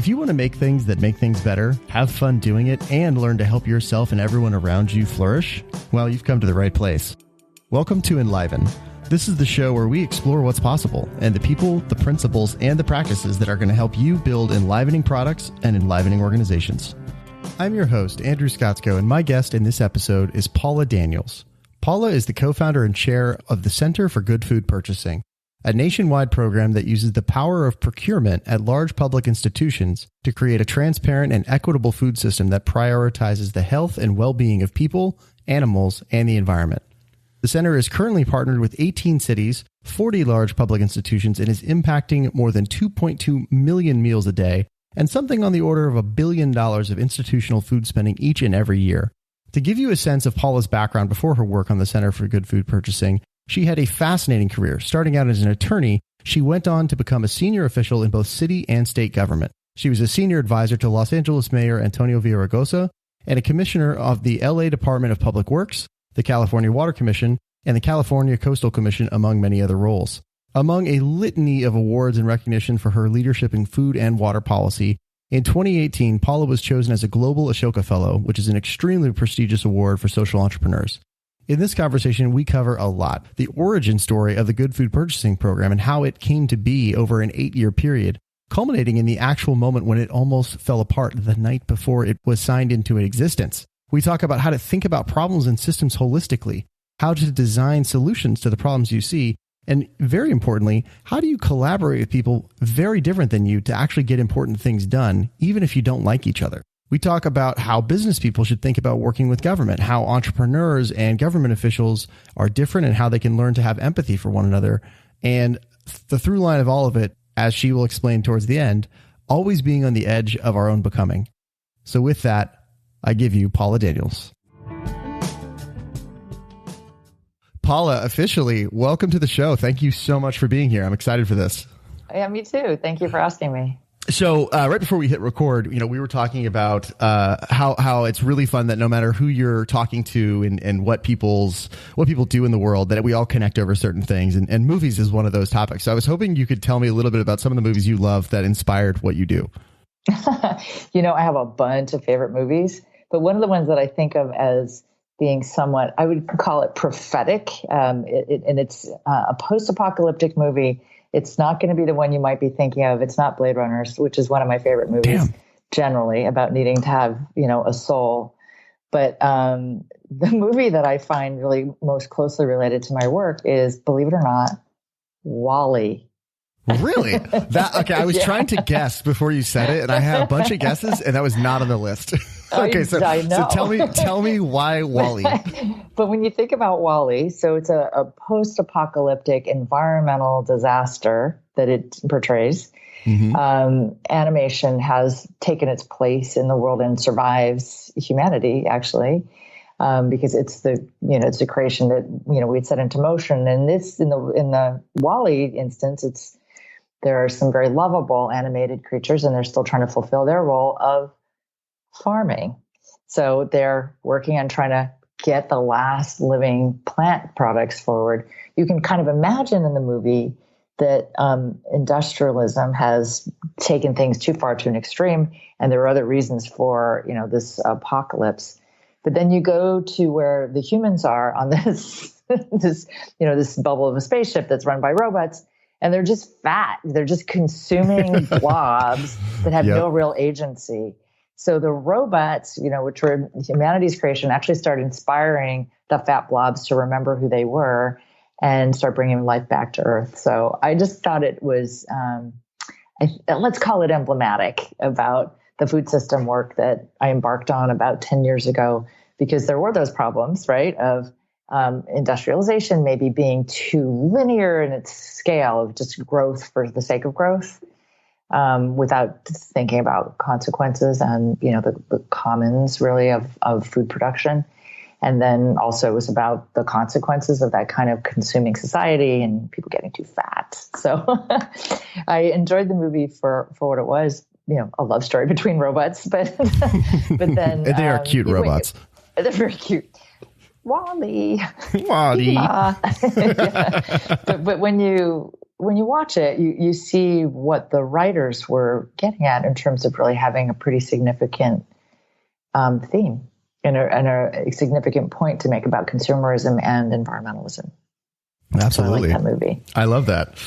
If you want to make things that make things better, have fun doing it, and learn to help yourself and everyone around you flourish, well, you've come to the right place. Welcome to Enliven. This is the show where we explore what's possible and the people, the principles, and the practices that are going to help you build enlivening products and enlivening organizations. I'm your host, Andrew Scottsko, and my guest in this episode is Paula Daniels. Paula is the co-founder and chair of the Center for Good Food Purchasing, a nationwide program that uses the power of procurement at large public institutions to create a transparent and equitable food system that prioritizes the health and well-being of people, animals, and the environment. The center is currently partnered with 18 cities, 40 large public institutions, and is impacting more than 2.2 million meals a day and something on the order of $1 billion of institutional food spending each and every year. To give you a sense of Paula's background before her work on the Center for Good Food Purchasing, she had a fascinating career. Starting out as an attorney, she went on to become a senior official in both city and state government. She was a senior advisor to Los Angeles Mayor Antonio Villaraigosa and a commissioner of the LA Department of Public Works, the California Water Commission, and the California Coastal Commission, among many other roles. Among a litany of awards and recognition for her leadership in food and water policy, in 2018, Paula was chosen as a Global Ashoka Fellow, which is an extremely prestigious award for social entrepreneurs. In this conversation, we cover a lot. The origin story of the Good Food Purchasing Program and how it came to be over an 8-year period, culminating in the actual moment when it almost fell apart the night before it was signed into existence. We talk about how to think about problems and systems holistically, how to design solutions to the problems you see, and very importantly, how do you collaborate with people very different than you to actually get important things done, even if you don't like each other. We talk about how business people should think about working with government, how entrepreneurs and government officials are different and how they can learn to have empathy for one another. And the through line of all of it, as she will explain towards the end, always being on the edge of our own becoming. So with that, I give you Paula Daniels. Paula, officially, welcome to the show. Thank you so much for being here. I'm excited for this. Yeah, me too. Thank you for asking me. So right before we hit record, we were talking about how it's really fun that no matter who you're talking to and what people do in the world, that we all connect over certain things. And movies is one of those topics. So I was hoping you could tell me a little bit about some of the movies you love that inspired what you do. I have a bunch of favorite movies, but one of the ones that I think of as being somewhat, I would call it prophetic, and it's a post-apocalyptic movie. It's not going to be the one you might be thinking of. It's not Blade Runner, which is one of my favorite movies generally about needing to have, a soul. But the movie that I find really most closely related to my work is, believe it or not, WALL-E. Really? Okay. I was trying to guess before you said it, and I had a bunch of guesses, and that was not on the list. Okay, so tell me why WALL-E. But when you think about WALL-E, so it's a post-apocalyptic environmental disaster that it portrays. Mm-hmm. Animation has taken its place in the world and survives humanity, actually, because it's the creation that we'd set into motion. And this in the WALL-E instance, there are some very lovable animated creatures, and they're still trying to fulfill their role of farming. So they're working on trying to get the last living plant products forward. You can kind of imagine in the movie that industrialism has taken things too far to an extreme, and there are other reasons for this apocalypse. But then you go to where the humans are on this this bubble of a spaceship that's run by robots, and they're just fat. They're just consuming blobs that have no real agency. So the robots, which were humanity's creation, actually started inspiring the fat blobs to remember who they were and start bringing life back to Earth. So I just thought it was, let's call it emblematic about the food system work that I embarked on about 10 years ago, because there were those problems, right, of industrialization maybe being too linear in its scale of just growth for the sake of growth, without thinking about consequences and, the commons really of food production. And then also it was about the consequences of that kind of consuming society and people getting too fat. So I enjoyed the movie for what it was, a love story between robots, but then and they are cute robots. They're very cute. WALL-E. WALL-E. Yeah. But when you when you watch it, you see what the writers were getting at in terms of really having a pretty significant theme and a significant point to make about consumerism and environmentalism. Absolutely. So I like that movie. I love that.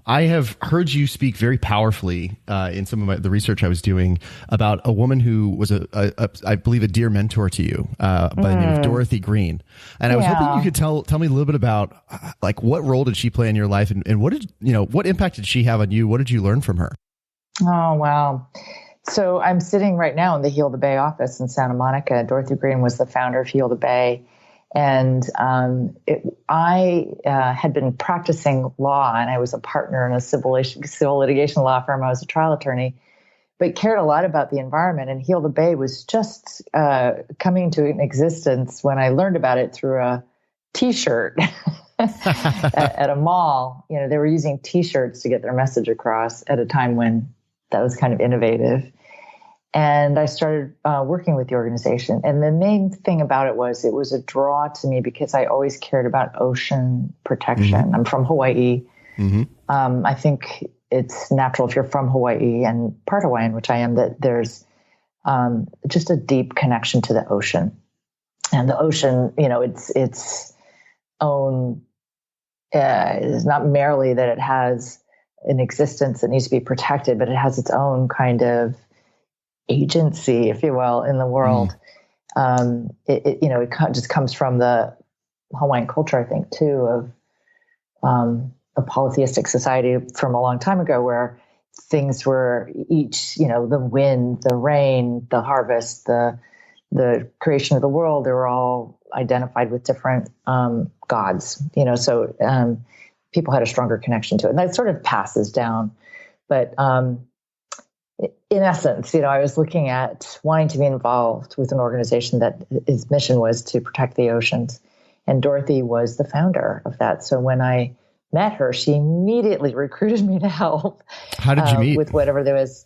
I have heard you speak very powerfully in some of the research I was doing about a woman who was I believe, a dear mentor to you by the name of Dorothy Green. And I was hoping you could tell me a little bit about like what role did she play in your life, and what impact did she have on you? What did you learn from her? Oh, wow. So I'm sitting right now in the Heal the Bay office in Santa Monica. Dorothy Green was the founder of Heal the Bay. And I had been practicing law, and I was a partner in a civil litigation law firm. I was a trial attorney, but cared a lot about the environment. And Heal the Bay was just coming to an existence when I learned about it through a T-shirt at a mall. You know, they were using T-shirts to get their message across at a time when that was kind of innovative. And I started working with the organization. And the main thing about it was a draw to me because I always cared about ocean protection. Mm-hmm. I'm from Hawaii. Mm-hmm. I think it's natural if you're from Hawaii and part Hawaiian, which I am, that there's just a deep connection to the ocean. And the ocean, you know, its own is not merely that it has an existence that needs to be protected, but it has its own kind of agency, if you will, in the world. It just comes from the Hawaiian culture, I think, too, of a polytheistic society from a long time ago, where things were each, you know, the wind, the rain, the harvest, the creation of the world, they were all identified with different gods, you know, so people had a stronger connection to it. And that sort of passes down. But in essence, you know, I was looking at wanting to be involved with an organization that its mission was to protect the oceans. And Dorothy was the founder of that. So when I met her, she immediately recruited me to help. How did you meet? With whatever there was.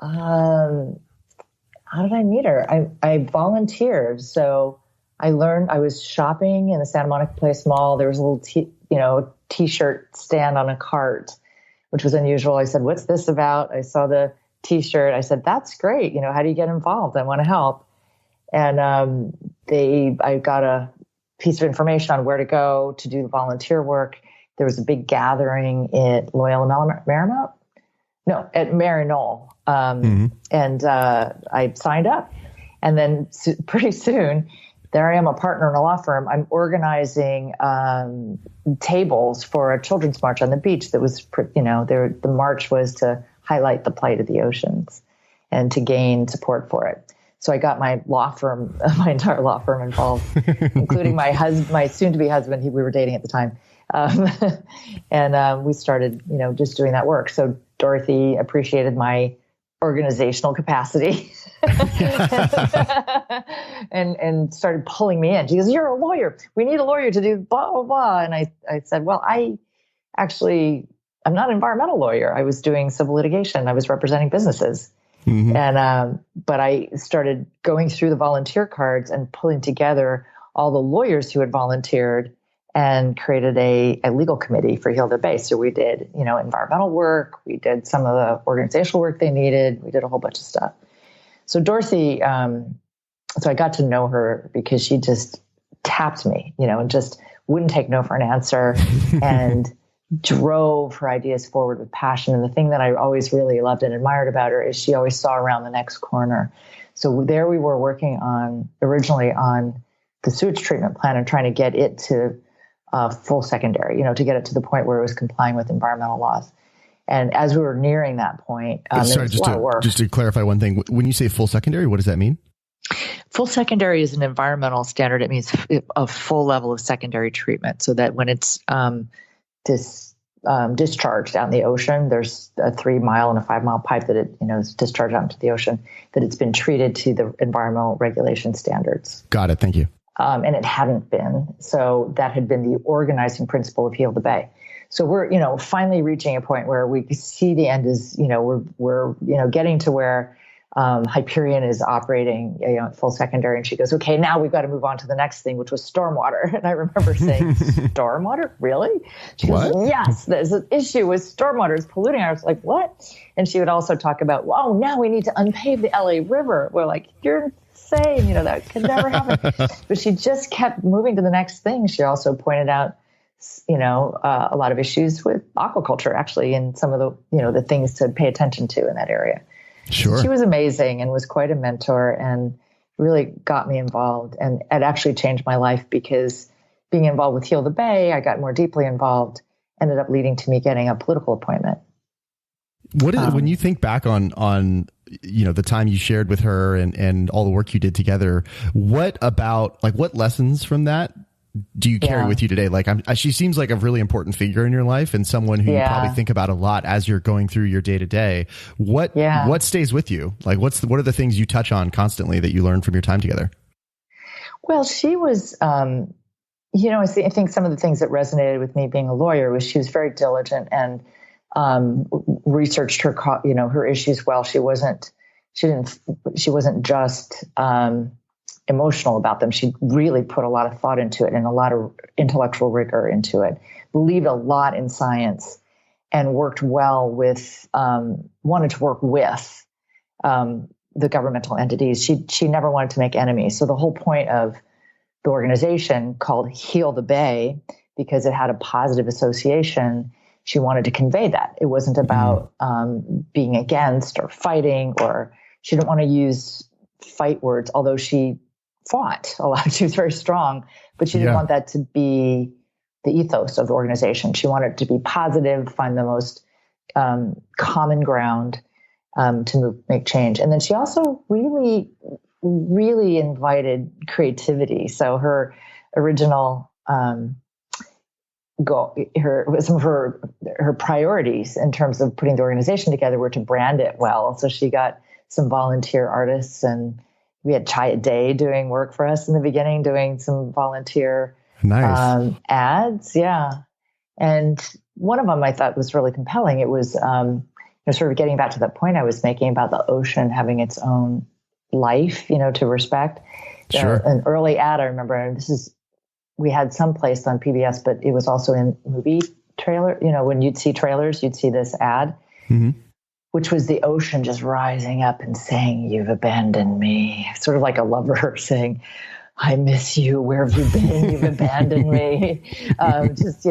How did I meet her? I volunteered. So I learned, I was shopping in the Santa Monica Place Mall. There was a little T-shirt stand on a cart, which was unusual. I said, "What's this about?" I saw the T-shirt. I said, "That's great. You know, how do you get involved? I want to help." And I got a piece of information on where to go to do the volunteer work. There was a big gathering at Loyola Marymount? No, at Maryknoll. And I signed up. And then pretty soon, there I am, a partner in a law firm. I'm organizing tables for a children's march on the beach that was, the march was to highlight the plight of the oceans and to gain support for it. So I got my law firm, my entire law firm involved, including my husband, my soon-to-be husband. We were dating at the time. And we started, just doing that work. So Dorothy appreciated my organizational capacity and started pulling me in. She goes, "You're a lawyer. We need a lawyer to do blah, blah, blah." And I said, "Well, I'm not an environmental lawyer. I was doing civil litigation. I was representing businesses." Mm-hmm. And, but I started going through the volunteer cards and pulling together all the lawyers who had volunteered and created a legal committee for Heal the Bay. So we did, environmental work. We did some of the organizational work they needed. We did a whole bunch of stuff. So Dorothy, so I got to know her because she just tapped me, and just wouldn't take no for an answer and drove her ideas forward with passion. And the thing that I always really loved and admired about her is she always saw around the next corner. So there we were working originally on the sewage treatment plant and trying to get it to full secondary, to get it to the point where it was complying with environmental laws. And as we were nearing that point, sorry, just to clarify one thing, when you say full secondary, what does that mean? Full secondary is an environmental standard. It means a full level of secondary treatment, so that when it's discharged out in the ocean, there's a 3-mile and a 5-mile pipe that it is discharged out into the ocean, that it's been treated to the environmental regulation standards. Got it. Thank you. And it hadn't been. So that had been the organizing principle of Heal the Bay. So we're, finally reaching a point where we see the end is, we're getting to where Hyperion is operating, at full secondary. And she goes, okay, now we've got to move on to the next thing, which was stormwater. And I remember saying, stormwater? Really? She goes, yes, there's an issue with stormwater. It's polluting. I was like, what? And she would also talk about, wow, now we need to unpave the LA River. We're like, you're insane. That could never happen. But she just kept moving to the next thing. She also pointed out, a lot of issues with aquaculture, actually, and some of the things to pay attention to in that area. Sure. She was amazing and was quite a mentor and really got me involved. And it actually changed my life because being involved with Heal the Bay, I got more deeply involved, ended up leading to me getting a political appointment. What is, when you think back on the time you shared with her and all the work you did together, what lessons from that do you carry with you today? Like, she seems like a really important figure in your life and someone who you probably think about a lot as you're going through your day to day. What stays with you? Like, what are the things you touch on constantly that you learned from your time together? Well, she was, I think some of the things that resonated with me being a lawyer was she was very diligent and researched her issues well. She wasn't just emotional about them. She really put a lot of thought into it and a lot of intellectual rigor into it, believed a lot in science, and worked well with, wanted to work with the governmental entities. She never wanted to make enemies. So the whole point of the organization called Heal the Bay, because it had a positive association, she wanted to convey that. It wasn't about being against or fighting, or she didn't want to use fight words, although she fought a lot. She was very strong, but she didn't want that to be the ethos of the organization. She wanted it to be positive, find the most common ground to make change. And then she also really, really invited creativity. So her original goal, some of her priorities in terms of putting the organization together were to brand it well. So she got some volunteer artists, and we had Chai a Day doing work for us in the beginning, doing some volunteer ads. Yeah. And one of them I thought was really compelling. It was sort of getting back to that point I was making about the ocean having its own life, to respect. Sure. An early ad, I remember, and we had some placed on PBS, but it was also in movie trailer. When you'd see trailers, you'd see this ad. Mm-hmm. Which was the ocean just rising up and saying, "You've abandoned me." Sort of like a lover saying, "I miss you. Where have you been? You've abandoned me." Just,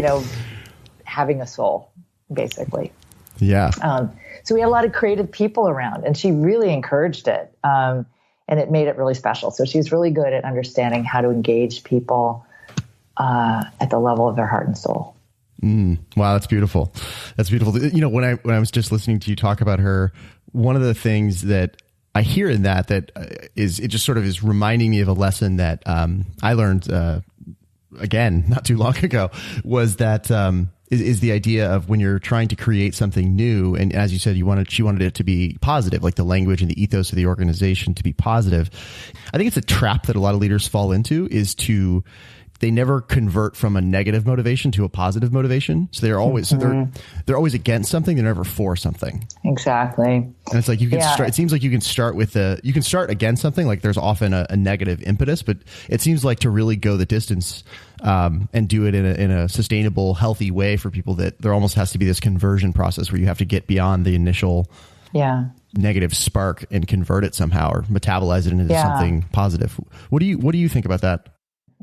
having a soul, basically. Yeah. So we had a lot of creative people around, and she really encouraged it. And it made it really special. So she's really good at understanding how to engage people at the level of their heart and soul. Wow, that's beautiful. That's beautiful. When I was just listening to you talk about her, one of the things that I hear in that is it just sort of is reminding me of a lesson that I learned again not too long ago, was that is the idea of when you're trying to create something new, and as you said, she wanted it to be positive, like the language and the ethos of the organization to be positive. I think it's a trap that a lot of leaders fall into, is they never convert from a negative motivation to a positive motivation. So they're always they're always against something. They're never for something. Exactly. And it's like you can start. It seems like you can start against something. Like there's often a negative impetus, but it seems like to really go the distance and do it in a sustainable, healthy way for people, that there almost has to be this conversion process where you have to get beyond the initial negative spark and convert it somehow, or metabolize it into something positive. What do you think about that?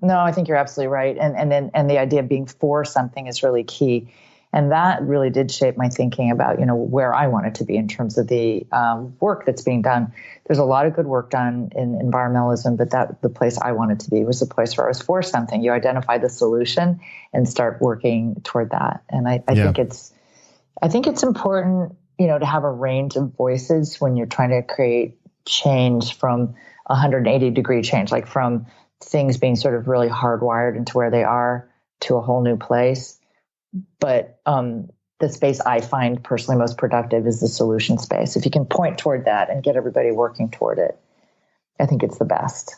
No, I think you're absolutely right. And the idea of being for something is really key. And that really did shape my thinking about, where I wanted to be in terms of the work that's being done. There's a lot of good work done in environmentalism, but the place I wanted to be was the place where I was for something. You identify the solution and start working toward that. And I think it's important, to have a range of voices when you're trying to create change from 180-degree change, like from things being sort of really hardwired into where they are to a whole new place. But the space I find personally most productive is the solution space. If you can point toward that and get everybody working toward it, I think it's the best.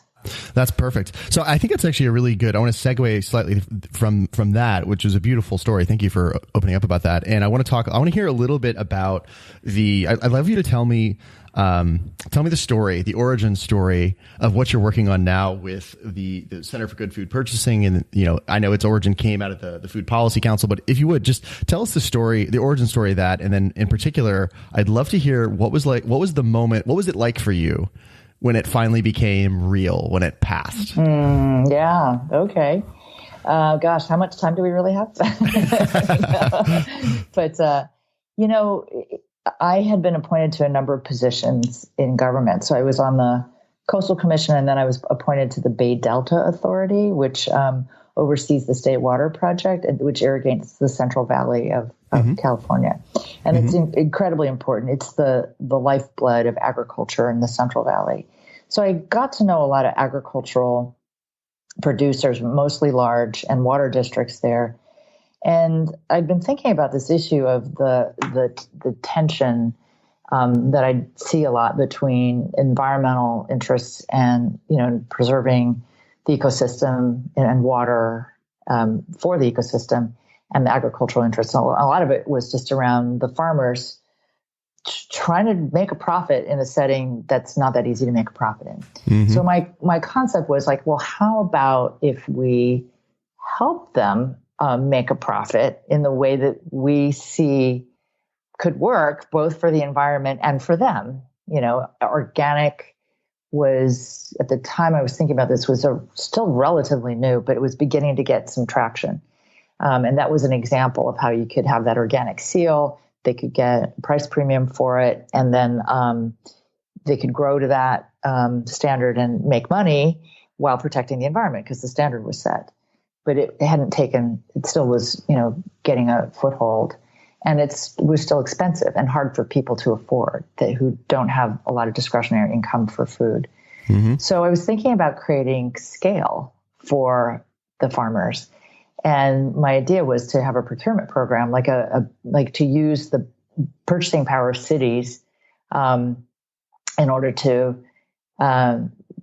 That's perfect. So I think it's actually a really good, I want to segue slightly from that, which is a beautiful story. Thank you for opening up about that. And I want to hear a little bit about I'd love you to tell me the story, the origin story of what you're working on now with the Center for Good Food Purchasing. And, I know its origin came out of the Food Policy Council, but if you would just tell us the origin story of that. And then in particular, I'd love to hear what was the moment, what was it like for you when it finally became real, when it passed? Yeah. Okay. Gosh, how much time do we really have? But, I had been appointed to a number of positions in government. So I was on the Coastal Commission, and then I was appointed to the Bay Delta Authority, which oversees the State Water Project, which irrigates the Central Valley of California. And it's incredibly important. It's the lifeblood of agriculture in the Central Valley. So I got to know a lot of agricultural producers, mostly large, and water districts there. And I've been thinking about this issue of the tension that I see a lot between environmental interests and, preserving the ecosystem and water for the ecosystem, and the agricultural interests. So a lot of it was just around the farmers trying to make a profit in a setting that's not that easy to make a profit in. So my concept was like, well, how about if we help them make a profit in the way that we see could work both for the environment and for them? Organic was, at the time I was thinking about this, was still relatively new, but it was beginning to get some traction. And that was an example of how you could have that organic seal. They could get a price premium for it, and then they could grow to that standard and make money while protecting the environment because the standard was set. But it still was, getting a foothold, and it was still expensive and hard for people to afford who don't have a lot of discretionary income for food. So I was thinking about creating scale for the farmers. And my idea was to have a procurement program, like to use the purchasing power of cities in order to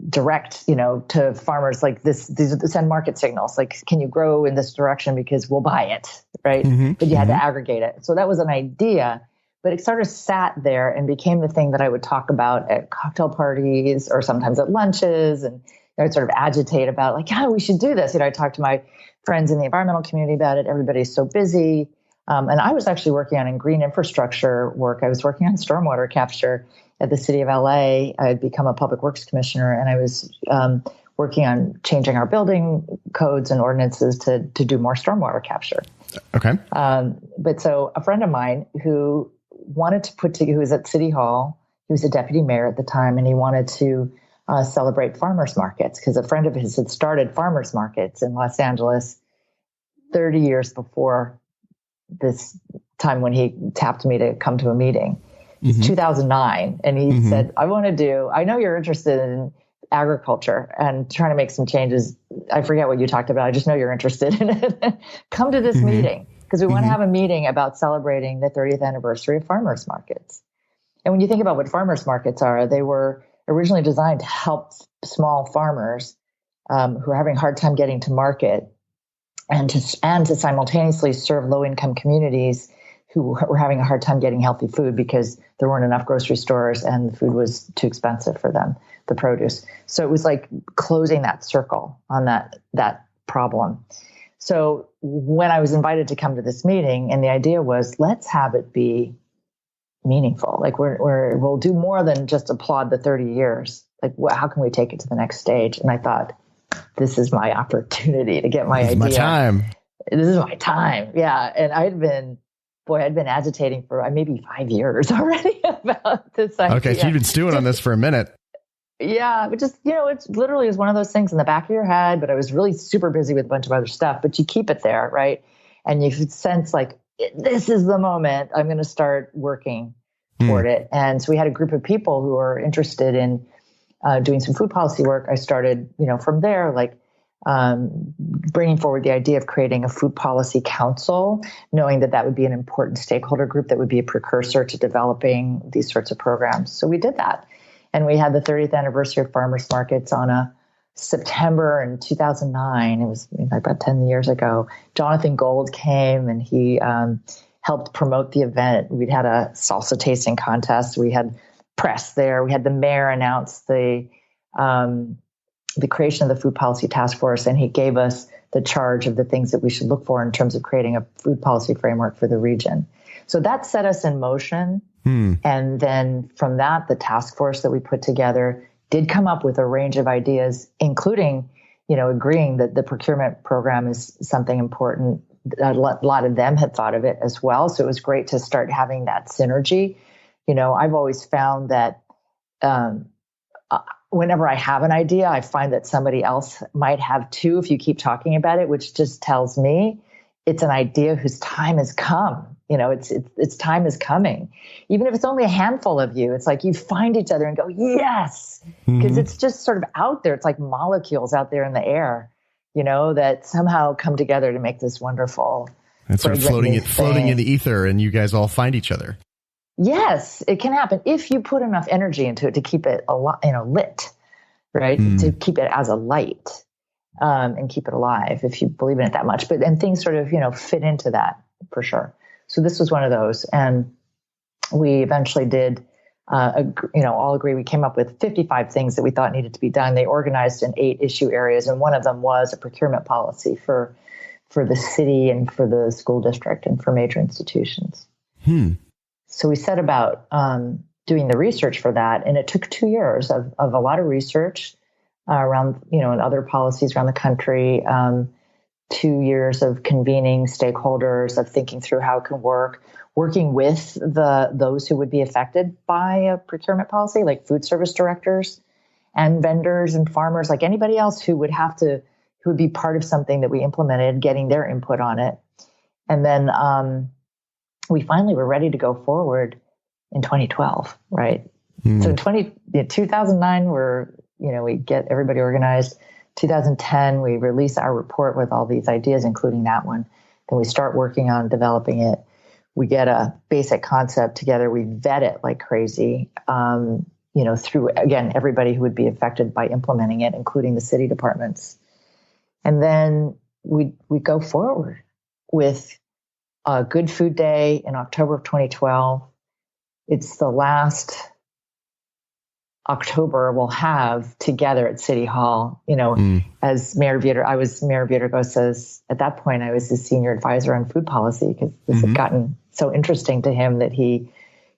direct, to farmers like this. These send market signals, like, can you grow in this direction because we'll buy it, right? But you had to aggregate it. So that was an idea, but it sort of sat there and became the thing that I would talk about at cocktail parties or sometimes at lunches, and I'd sort of agitate about, like, yeah, we should do this. I talked to my friends in the environmental community about it. Everybody's so busy. And I was actually working on green infrastructure work. I was working on stormwater capture at the city of LA. I had become a public works commissioner, and I was working on changing our building codes and ordinances to do more stormwater capture. Okay. But so a friend of mine who wanted to who was at City Hall, he was a deputy mayor at the time, and he wanted to celebrate farmers markets because a friend of his had started farmers markets in Los Angeles 30 years before this time when he tapped me to come to a meeting. It's 2009. And he said, I know you're interested in agriculture and trying to make some changes. I forget what you talked about. I just know you're interested in it. Come to this meeting because we want to have a meeting about celebrating the 30th anniversary of farmers markets. And when you think about what farmers markets are, they were originally designed to help small farmers who are having a hard time getting to market, and to simultaneously serve low-income communities who were having a hard time getting healthy food because there weren't enough grocery stores and the food was too expensive for them, the produce. So it was like closing that circle on that problem. So when I was invited to come to this meeting, and the idea was, let's have it be meaningful. Like we'll do more than just applaud the 30 years. Like, how can we take it to the next stage? And I thought, this is my opportunity to get my idea. This is my time. This is my time. Yeah. And I'd been agitating for maybe 5 years already about this idea. Okay. So you've been stewing on this for a minute. Yeah. But just, it's literally is one of those things in the back of your head, but I was really super busy with a bunch of other stuff, but you keep it there. Right. And you sense like, this is the moment I'm going to start working toward it. And so we had a group of people who were interested in doing some food policy work. I started, from there, bringing forward the idea of creating a food policy council, knowing that would be an important stakeholder group that would be a precursor to developing these sorts of programs. So we did that. And we had the 30th anniversary of farmers markets on a September in 2009, it was about 10 years ago, Jonathan Gold came and he helped promote the event. We'd had a salsa tasting contest. We had press there. We had the mayor announce the creation of the Food Policy Task Force, and he gave us the charge of the things that we should look for in terms of creating a food policy framework for the region. So that set us in motion. And then from that, the task force that we put together did come up with a range of ideas, including, agreeing that the procurement program is something important. A lot of them had thought of it as well. So it was great to start having that synergy. I've always found that whenever I have an idea, I find that somebody else might have too, if you keep talking about it, which just tells me it's an idea whose time has come. Its time is coming. Even if it's only a handful of you, it's like you find each other and go, yes, because it's just sort of out there. It's like molecules out there in the air, that somehow come together to make this wonderful. It's sort of floating in the ether, and you guys all find each other. Yes, it can happen if you put enough energy into it to keep it lit, right? To keep it as a light and keep it alive if you believe in it that much. And things sort of, fit into that for sure. So this was one of those. And we eventually did, all agree. We came up with 55 things that we thought needed to be done. They organized in 8 issue areas. And one of them was a procurement policy for the city and for the school district and for major institutions. So we set about doing the research for that. And it took 2 years of a lot of research around, and other policies around the country. 2 years of convening stakeholders, of thinking through how it can work, working with those who would be affected by a procurement policy, like food service directors and vendors and farmers, like anybody else who would be part of something that we implemented, getting their input on it. And then we finally were ready to go forward in 2012, right? So in 2009, we get everybody organized. 2010, we release our report with all these ideas, including that one. Then we start working on developing it. We get a basic concept together. We vet it like crazy, through, again, everybody who would be affected by implementing it, including the city departments. And then we go forward with a Good Food Day in October of 2012. It's the last October we'll have together at City Hall, as Mayor Villagossa's, at that point, I was his senior advisor on food policy, because this had gotten so interesting to him that he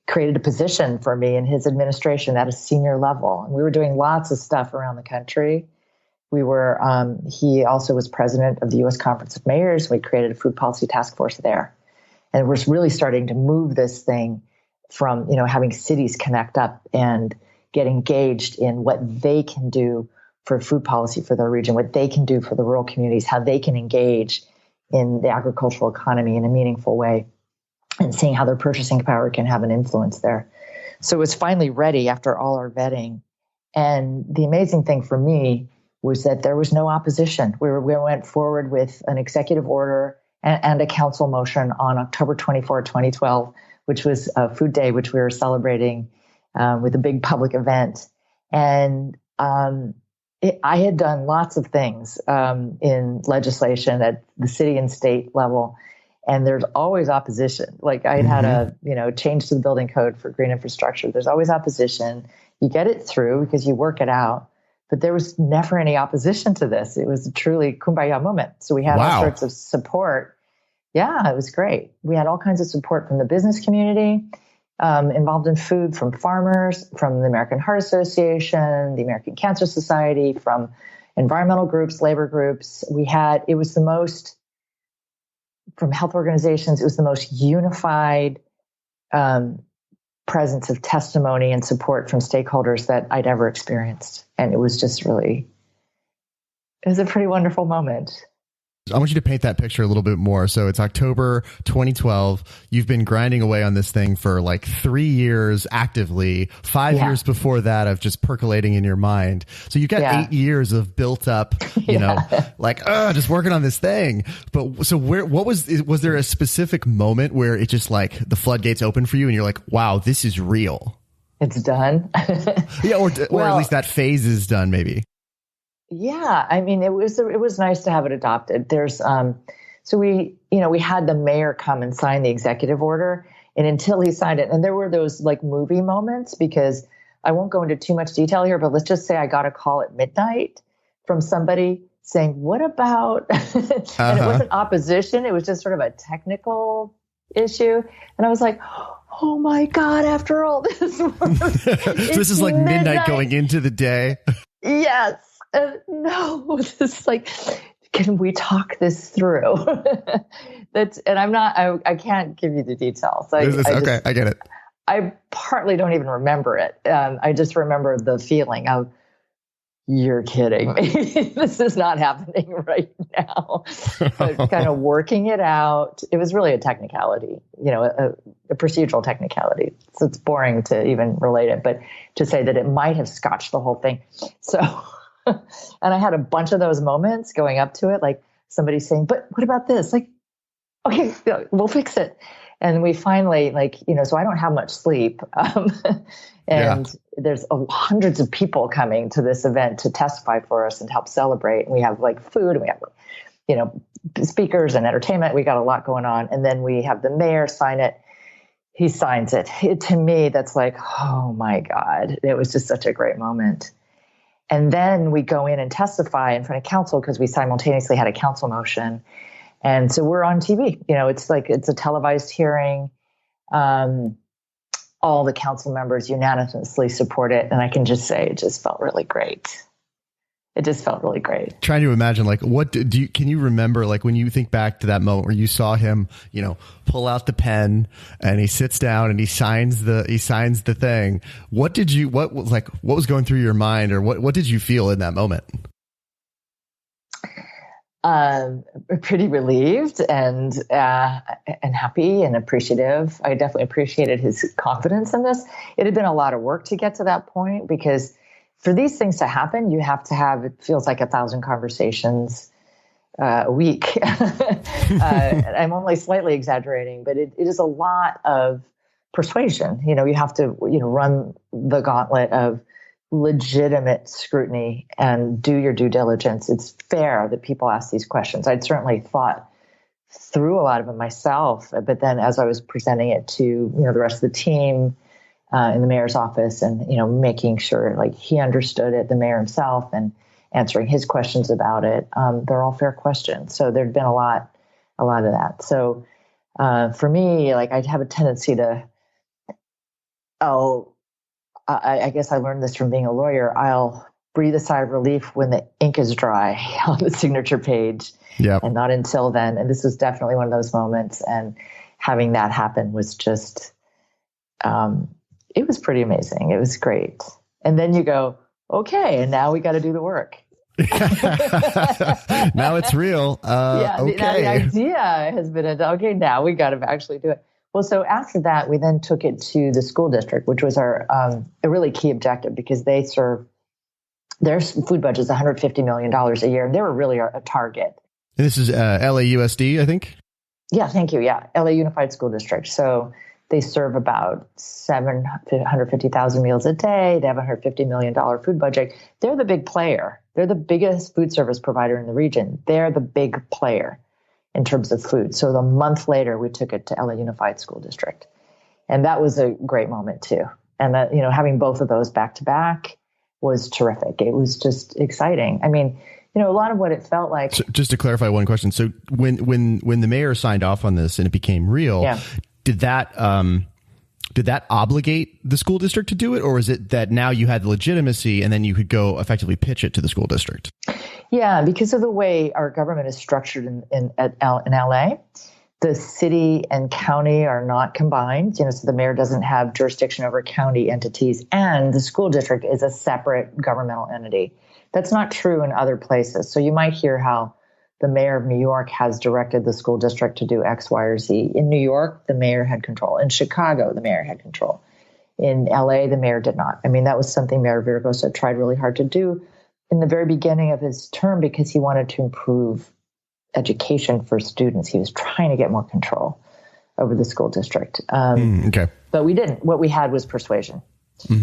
created a position for me in his administration at a senior level. And we were doing lots of stuff around the country. He also was president of the U.S. Conference of Mayors. We created a food policy task force there. And we're really starting to move this thing from, having cities connect up and get engaged in what they can do for food policy for their region, what they can do for the rural communities, how they can engage in the agricultural economy in a meaningful way, and seeing how their purchasing power can have an influence there. So it was finally ready after all our vetting. And the amazing thing for me was that there was no opposition. We went forward with an executive order and a council motion on October 24, 2012, which was a food day, which we were celebrating with a big public event. And I had done lots of things in legislation at the city and state level, and there's always opposition. Like I had a change to the building code for green infrastructure. There's always opposition. You get it through because you work it out, but there was never any opposition to this. It was a truly kumbaya moment. So we had all sorts of support. Yeah, it was great. We had all kinds of support from the business community involved in food, from farmers, from the American Heart Association, the American Cancer Society, from environmental groups, labor groups. From health organizations, it was the most unified presence of testimony and support from stakeholders that I'd ever experienced. And it was just it was a pretty wonderful moment. I want you to paint that picture a little bit more. So it's October 2012. You've been grinding away on this thing for like 3 years actively, 5 years before that of just percolating in your mind. So you've got 8 years of built up, just working on this thing. But so was there a specific moment where it just like the floodgates open for you and you're like, wow, this is real? It's done. Or at least that phase is done maybe. Yeah, I mean, it was nice to have it adopted. There's so we had the mayor come and sign the executive order, and until he signed it, and there were those like movie moments, because I won't go into too much detail here, but let's just say I got a call at midnight from somebody saying, "What about?" And it wasn't opposition; it was just sort of a technical issue, and I was like, "Oh my God!" After all this, so this is like midnight going into the day. Yes. No, this is like, can we talk this through? I can't give you the details. I get it. I partly don't even remember it. I just remember the feeling of, you're kidding me. This is not happening right now. But kind of working it out. It was really a technicality, a procedural technicality. So it's boring to even relate it, but to say that it might have scotched the whole thing. So, and I had a bunch of those moments going up to it, like somebody saying, "But what about this?" Like, okay, we'll fix it. And we finally, so I don't have much sleep. There's hundreds of people coming to this event to testify for us and help celebrate. And we have like food, and we have, speakers and entertainment. We got a lot going on. And then we have the mayor sign it. He signs it. To me, that's like, oh my God, it was just such a great moment. And then we go in and testify in front of council, because we simultaneously had a council motion. And so we're on TV. It's a televised hearing. All the council members unanimously support it. And I can just say it just felt really great. It just felt really great. Trying to imagine, can you remember, when you think back to that moment where you saw him, pull out the pen and he sits down and he signs the thing. What was going through your mind, or what did you feel in that moment? Pretty relieved and happy and appreciative. I definitely appreciated his confidence in this. It had been a lot of work to get to that point, because for these things to happen, you have to have, it feels like 1,000 conversations a week. I'm only slightly exaggerating, but it is a lot of persuasion. You have to, run the gauntlet of legitimate scrutiny and do your due diligence. It's fair that people ask these questions. I'd certainly thought through a lot of them myself, but then as I was presenting it to, the rest of the team in the mayor's office, and, making sure he understood it, the mayor himself, and answering his questions about it. They're all fair questions. So there'd been a lot of that. So for me, I'd have a tendency to, I guess I learned this from being a lawyer. I'll breathe a sigh of relief when the ink is dry on the signature page, and not until then. And this was definitely one of those moments. And having that happen was just, it was pretty amazing. It was great. And then you go, okay, and now we got to do the work. Now it's real. Okay. The idea has been, okay, now we got to actually do it. Well, so after that, we then took it to the school district, which was our a really key objective, because they serve, their food budget is $150 million a year, and they were really a target. And this is LAUSD, I think? Yeah, thank you. Yeah, LA Unified School District. So they serve about 750,000 meals a day. They have a $150 million food budget. They're the big player. They're the biggest food service provider in the region. They're the big player in terms of food. So the month later, we took it to LA Unified School District. And that was a great moment too. And that, having both of those back to back was terrific. It was just exciting. I mean, a lot of what it felt like. So just to clarify one question. So when the mayor signed off on this and it became real, did that obligate the school district to do it? Or is it that now you had the legitimacy and then you could go effectively pitch it to the school district? Yeah, because of the way our government is structured in LA, the city and county are not combined. So the mayor doesn't have jurisdiction over county entities, and the school district is a separate governmental entity. That's not true in other places. So you might hear how the mayor of New York has directed the school district to do X, Y, or Z. In New York, the mayor had control. In Chicago, the mayor had control. In LA, the mayor did not. I mean, that was something Mayor Virgosa tried really hard to do in the very beginning of his term, because he wanted to improve education for students. He was trying to get more control over the school district. Okay. But we didn't. What we had was persuasion.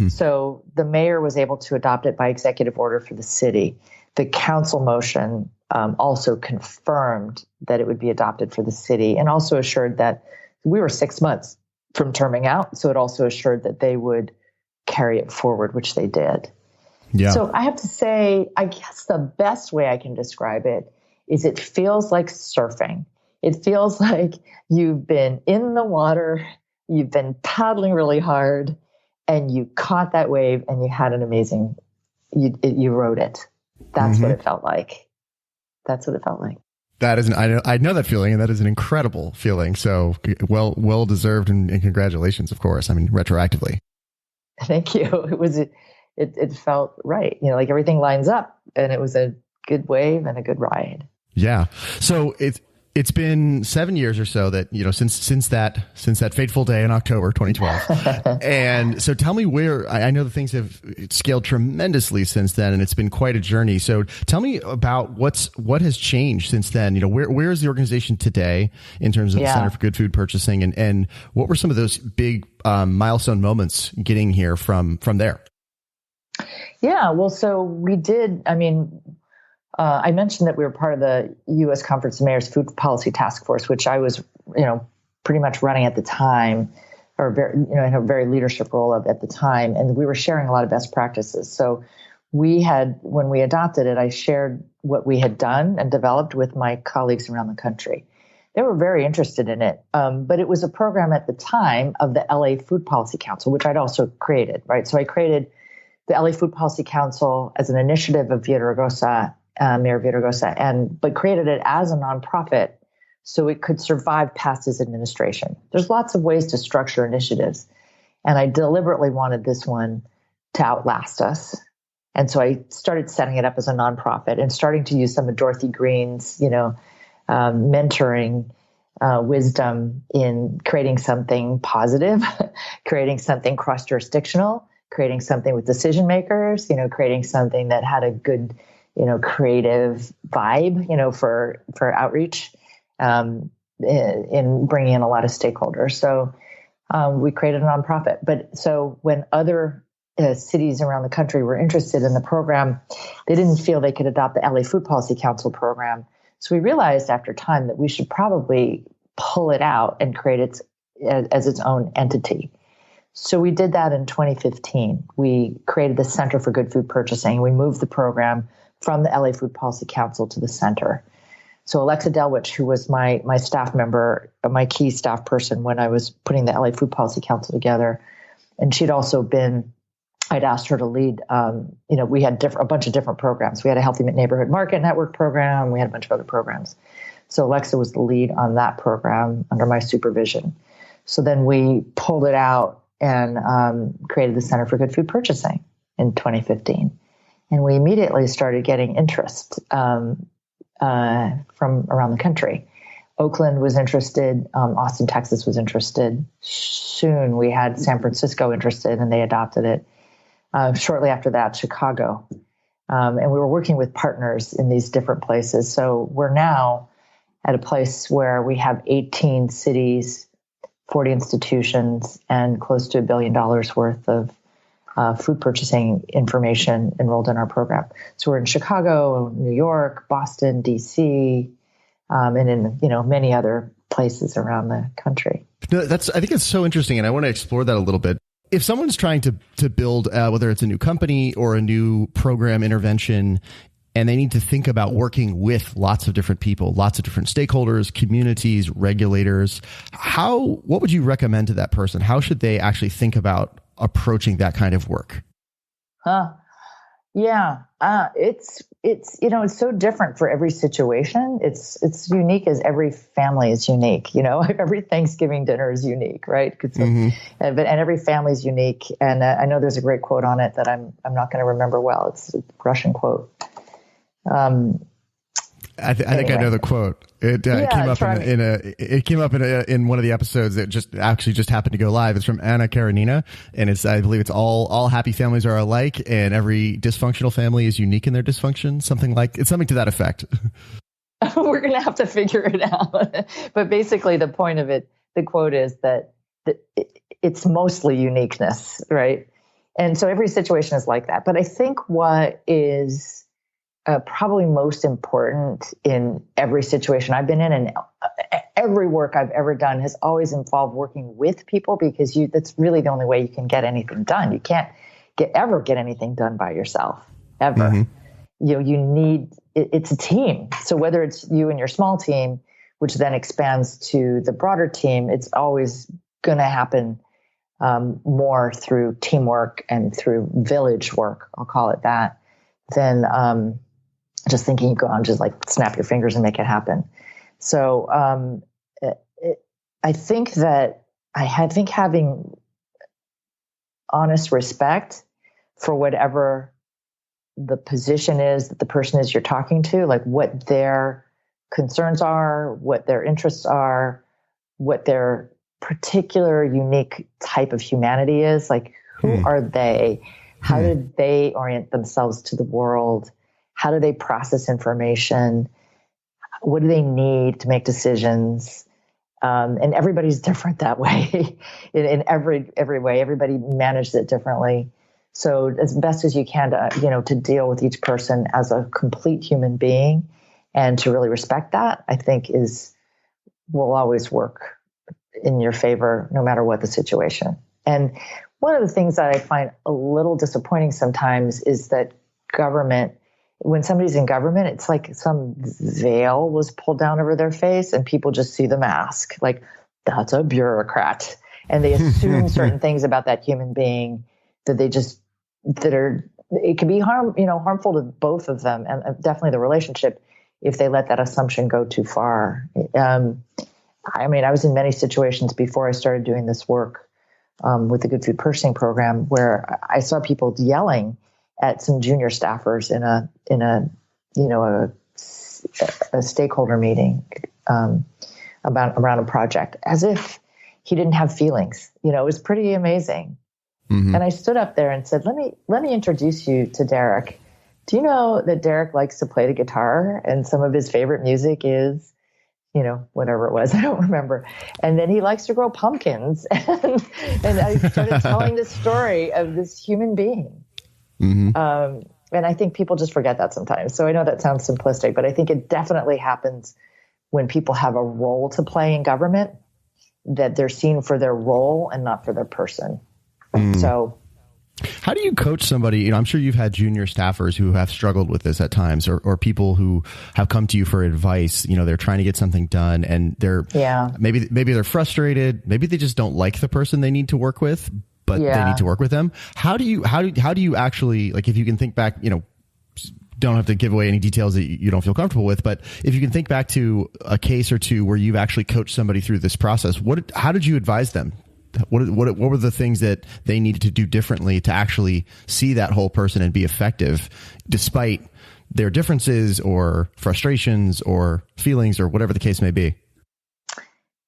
So the mayor was able to adopt it by executive order for the city. The council motion also confirmed that it would be adopted for the city, and also assured that we were 6 months from terming out. So it also assured that they would carry it forward, which they did. Yeah. So I have to say, I guess the best way I can describe it is it feels like surfing. It feels like you've been in the water, you've been paddling really hard, and you caught that wave and you had an amazing, you rode it. That's what it felt like. That's what it felt like. That is, I know that feeling, and that is an incredible feeling. So well deserved, and congratulations, of course. I mean, retroactively. Thank you. It felt right. Like everything lines up, and it was a good wave and a good ride. Yeah. So it's been 7 years or so that, since that fateful day in October 2012. And so tell me where, I know that things have scaled tremendously since then, and it's been quite a journey. So tell me about what has changed since then. Where is the organization today in terms of the Center for Good Food Purchasing, and what were some of those big milestone moments getting here from there? Yeah, well, so we did, I mentioned that we were part of the U.S. Conference of Mayors Food Policy Task Force, which I was, pretty much running at the time, or in a very leadership role at the time. And we were sharing a lot of best practices. So when we adopted it, I shared what we had done and developed with my colleagues around the country. They were very interested in it. But it was a program at the time of the LA Food Policy Council, which I'd also created, right? So I created the LA Food Policy Council as an initiative of Mayor Villaraigosa, but created it as a nonprofit so it could survive past his administration. There's lots of ways to structure initiatives, and I deliberately wanted this one to outlast us. And so I started setting it up as a nonprofit and starting to use some of Dorothy Green's, mentoring wisdom in creating something positive, creating something cross-jurisdictional, creating something with decision makers, creating something that had a good, creative vibe, for outreach, in bringing in a lot of stakeholders. So we created a nonprofit. But so when other cities around the country were interested in the program, they didn't feel they could adopt the LA Food Policy Council program. So we realized after time that we should probably pull it out and create it as its own entity. So we did that in 2015. We created the Center for Good Food Purchasing. We moved the program from the LA Food Policy Council to the center. So Alexa Delwich, who was my staff member, my key staff person when I was putting the LA Food Policy Council together, and she'd also been, I'd asked her to lead, we had a bunch of different programs. We had a Healthy Neighborhood Market Network program. We had a bunch of other programs. So Alexa was the lead on that program under my supervision. So then we pulled it out and created the Center for Good Food Purchasing in 2015. And we immediately started getting interest from around the country. Oakland was interested. Austin, Texas was interested. Soon we had San Francisco interested, and they adopted it. Shortly after that, Chicago. And we were working with partners in these different places. So we're now at a place where we have 18 cities, 40 institutions, and close to $1 billion worth of food purchasing information enrolled in our program. So we're in Chicago, New York, Boston, DC, and in many other places around the country. No, I think it's so interesting, and I want to explore that a little bit. If someone's trying to build, whether it's a new company or a new program intervention, and they need to think about working with lots of different people, lots of different stakeholders, communities, regulators, what would you recommend to that person? How should they actually think about approaching that kind of work? Yeah. It's so different for every situation. It's unique as every family is unique. Every Thanksgiving dinner is unique, right? And every family is unique. And I know there's a great quote on it that I'm not going to remember well. It's a Russian quote. I think I know the quote. It came up in one of the episodes that just happened to go live. It's from Anna Karenina, and I believe it's all happy families are alike, and every dysfunctional family is unique in their dysfunction. Something to that effect. We're going to have to figure it out. But basically the point of it, the quote is that it's mostly uniqueness, right? And so every situation is like that. But I think what is probably most important in every situation I've been in, and every work I've ever done has always involved working with people, because that's really the only way you can get anything done. You can't ever get anything done by yourself, ever. Mm-hmm. You need, it's a team. So whether it's you and your small team, which then expands to the broader team, it's always going to happen more through teamwork and through village work, I'll call it that, than just thinking you go out and just like snap your fingers and make it happen. So I think having honest respect for whatever the position is that the person is you're talking to, like what their concerns are, what their interests are, what their particular unique type of humanity is, like who are they? How did they orient themselves to the world? How do they process information? What do they need to make decisions? And everybody's different that way in every way. Everybody manages it differently. So as best as you can to deal with each person as a complete human being and to really respect that, I think will always work in your favor, no matter what the situation. And one of the things that I find a little disappointing sometimes is that when somebody's in government, it's like some veil was pulled down over their face and people just see the mask. Like, that's a bureaucrat. And they assume certain things about that human being it can be harmful to both of them, and definitely the relationship if they let that assumption go too far. I was in many situations before I started doing this work with the Good Food Purchasing Program where I saw people yelling at some junior staffers in a stakeholder meeting around a project, as if he didn't have feelings. It was pretty amazing. Mm-hmm. And I stood up there and said, let me introduce you to Derek. Do you know that Derek likes to play the guitar and some of his favorite music is, whatever it was, I don't remember. And then he likes to grow pumpkins. And I started telling the story of this human being. Mm-hmm. And I think people just forget that sometimes. So I know that sounds simplistic, but I think it definitely happens when people have a role to play in government, that they're seen for their role and not for their person. So how do you coach somebody? I'm sure you've had junior staffers who have struggled with this at times, or people who have come to you for advice. They're trying to get something done and maybe they're frustrated. Maybe they just don't like the person they need to work with, but they need to work with them. How do you actually, like, if you can think back, don't have to give away any details that you don't feel comfortable with, but if you can think back to a case or two where you've actually coached somebody through this process, how did you advise them? What were the things that they needed to do differently to actually see that whole person and be effective despite their differences or frustrations or feelings or whatever the case may be?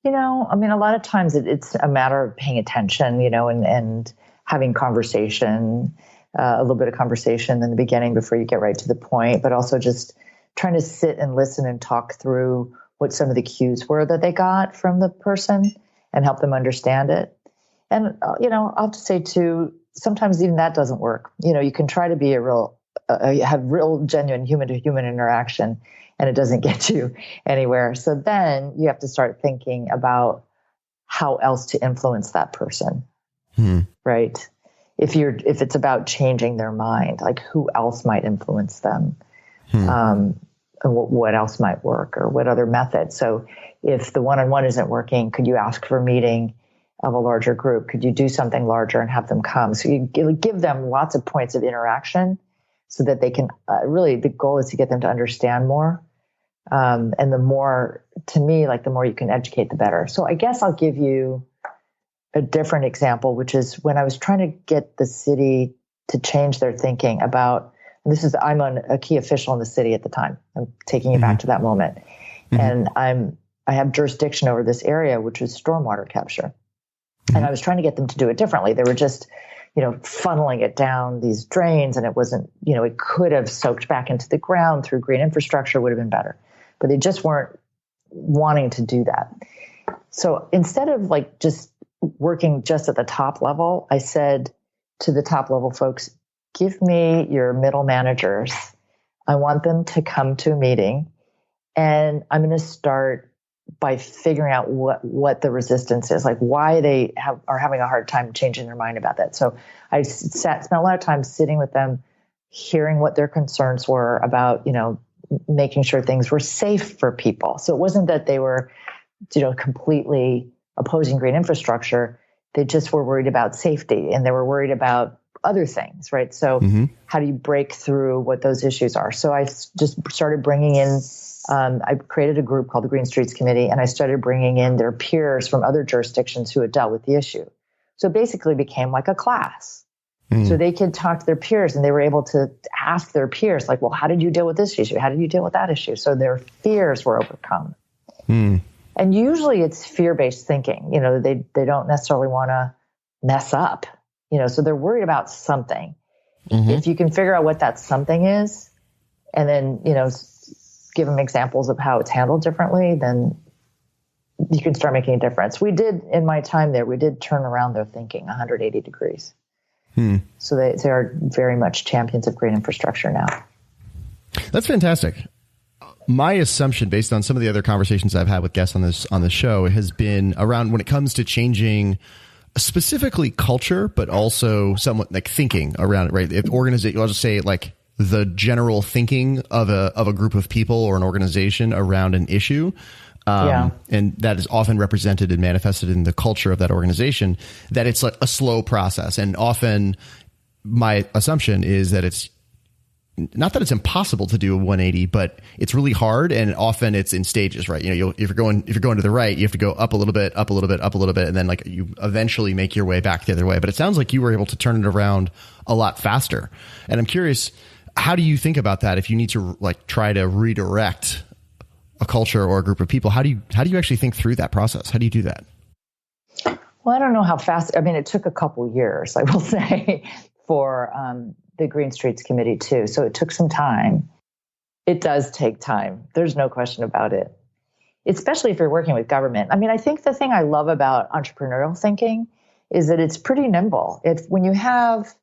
A lot of times it's a matter of paying attention, and having conversation, a little bit of conversation in the beginning before you get right to the point, but also just trying to sit and listen and talk through what some of the cues were that they got from the person and help them understand it. And, I'll have to say too, sometimes even that doesn't work. You can try to be have real genuine human to human interaction, and it doesn't get you anywhere. So then you have to start thinking about how else to influence that person, right? If it's about changing their mind, like who else might influence them? And what else might work, or what other methods? So if the one-on-one isn't working, could you ask for a meeting of a larger group? Could you do something larger and have them come? So you give them lots of points of interaction so that they can really, the goal is to get them to understand more. And the more, to me, like the more you can educate, the better. So I guess I'll give you a different example, which is when I was trying to get the city to change their thinking about, I'm a key official in the city at the time. I'm taking you back to that moment. And I have jurisdiction over this area, which is stormwater capture. And I was trying to get them to do it differently. They were just, funneling it down these drains, and it wasn't, it could have soaked back into the ground through green infrastructure, would have been better. But they just weren't wanting to do that. So instead of like just working just at the top level, I said, to the top level folks, give me your middle managers. I want them to come to a meeting, and I'm going to start by figuring out what the resistance is, like why they are having a hard time changing their mind about that. So I spent a lot of time sitting with them, hearing what their concerns were about, making sure things were safe for people. So it wasn't that they were, completely opposing green infrastructure. They just were worried about safety, and they were worried about other things, right? So how do you break through what those issues are? So I just started bringing in, I created a group called the Green Streets Committee, and I started bringing in their peers from other jurisdictions who had dealt with the issue. So it basically became like a class. So they could talk to their peers, and they were able to ask their peers, like, well, how did you deal with this issue? How did you deal with that issue? So their fears were overcome. And usually it's fear-based thinking. They don't necessarily want to mess up, so they're worried about something. If you can figure out what that something is, and then, give them examples of how it's handled differently, then you can start making a difference. We did, in my time there, we did turn around their thinking 180 degrees. So they are very much champions of green infrastructure now. That's fantastic. My assumption, based on some of the other conversations I've had with guests on this show, has been around when it comes to changing specifically culture, but also somewhat like thinking around it, right? If organization, I'll just say like the general thinking of a group of people or an organization around an issue. And that is often represented and manifested in the culture of that organization, that it's like a slow process. And often my assumption is that it's not that it's impossible to do a 180, but it's really hard. And often it's in stages, right? If you're going to the right, you have to go up a little bit, up a little bit, up a little bit. And then like you eventually make your way back the other way. But it sounds like you were able to turn it around a lot faster. And I'm curious, how do you think about that? If you need to like try to redirect a culture or a group of people, how do you actually think through that process? How do you do that? Well, I don't know how fast. I mean, it took a couple years, I will say, for the Green Streets Committee too. So it took some time. It does take time. There's no question about it, especially if you're working with government. I mean, I think the thing I love about entrepreneurial thinking is that it's pretty nimble. When you have,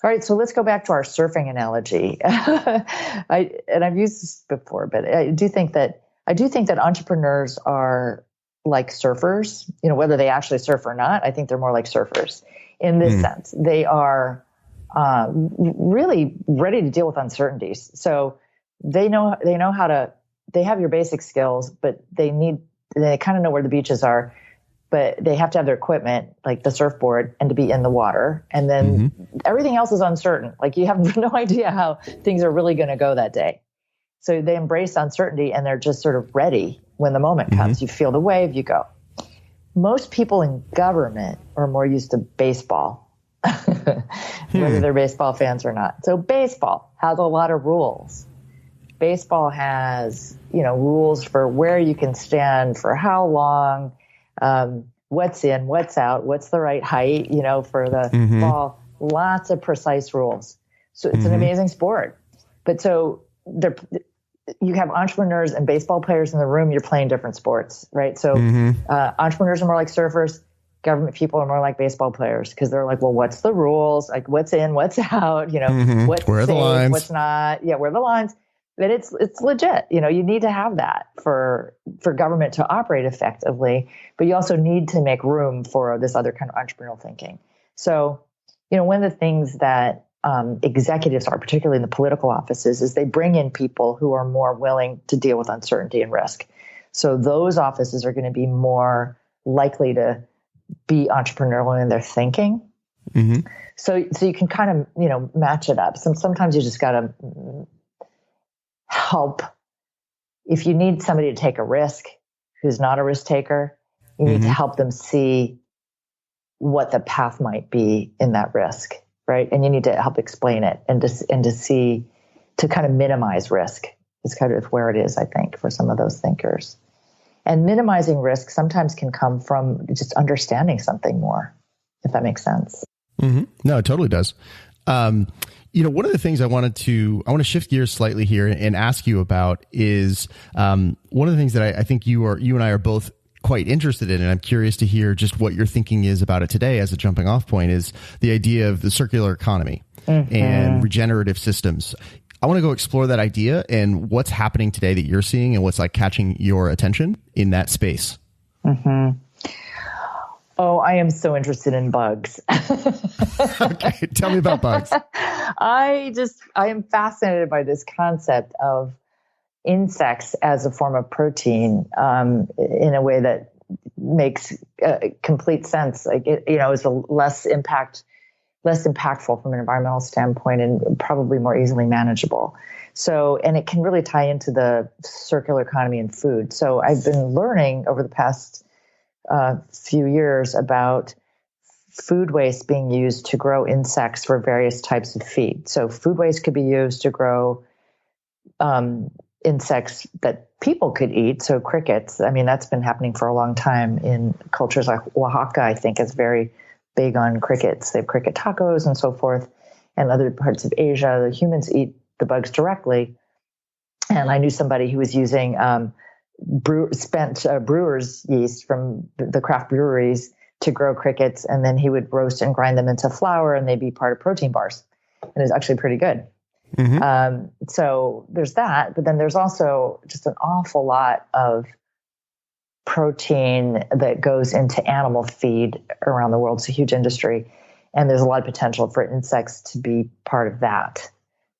all right, so let's go back to our surfing analogy. I've used this before, but I do think that entrepreneurs are like surfers, whether they actually surf or not. I think they're more like surfers in this sense. They are really ready to deal with uncertainties. So they know how to, they have your basic skills, but they kind of know where the beaches are, but they have to have their equipment, like the surfboard, and to be in the water. And then everything else is uncertain. Like you have no idea how things are really going to go that day. So they embrace uncertainty, and they're just sort of ready when the moment comes. You feel the wave, you go. Most people in government are more used to baseball, whether they're baseball fans or not. So baseball has a lot of rules. Baseball has, rules for where you can stand, for how long, what's in, what's out, what's the right height, for the ball, lots of precise rules. So it's an amazing sport. But so you have entrepreneurs and baseball players in the room, you're playing different sports, right? So entrepreneurs are more like surfers. Government people are more like baseball players, because they're like, well, what's the rules? Like what's in, what's out, what's where are the safe, lines? What's not. Yeah, where are the lines? But it's legit. You need to have that for government to operate effectively, but you also need to make room for this other kind of entrepreneurial thinking. So, one of the things that executives are, particularly in the political offices, is they bring in people who are more willing to deal with uncertainty and risk. So those offices are going to be more likely to be entrepreneurial in their thinking. So you can kind of, match it up. Sometimes you just got to help. If you need somebody to take a risk who's not a risk taker, you need to help them see what the path might be in that risk, right? And you need to help explain it and to kind of minimize risk is kind of where it is, I think, for some of those thinkers. And minimizing risk sometimes can come from just understanding something more, if that makes sense. No, it totally does. One of the things I want to shift gears slightly here and ask you about is one of the things that I think you and I are both quite interested in, and I'm curious to hear just what your thinking is about it today as a jumping off point, is the idea of the circular economy and regenerative systems. I want to go explore that idea and what's happening today that you're seeing and what's like catching your attention in that space. Oh, I am so interested in bugs. Okay, tell me about bugs. I am fascinated by this concept of insects as a form of protein in a way that makes complete sense. Like is a less impactful from an environmental standpoint and probably more easily manageable. So, and it can really tie into the circular economy in food. So I've been learning over the past few years about food waste being used to grow insects for various types of feed. So food waste could be used to grow insects that people could eat. So crickets, I mean, that's been happening for a long time in cultures like Oaxaca, I think, is very big on crickets. They have cricket tacos and so forth. And other parts of Asia, the humans eat the bugs directly. And I knew somebody who was using spent brewer's yeast from the craft breweries to grow crickets, and then he would roast and grind them into flour, and they'd be part of protein bars. And it's actually pretty good. So there's that, but then there's also just an awful lot of protein that goes into animal feed around the world. It's a huge industry, and there's a lot of potential for insects to be part of that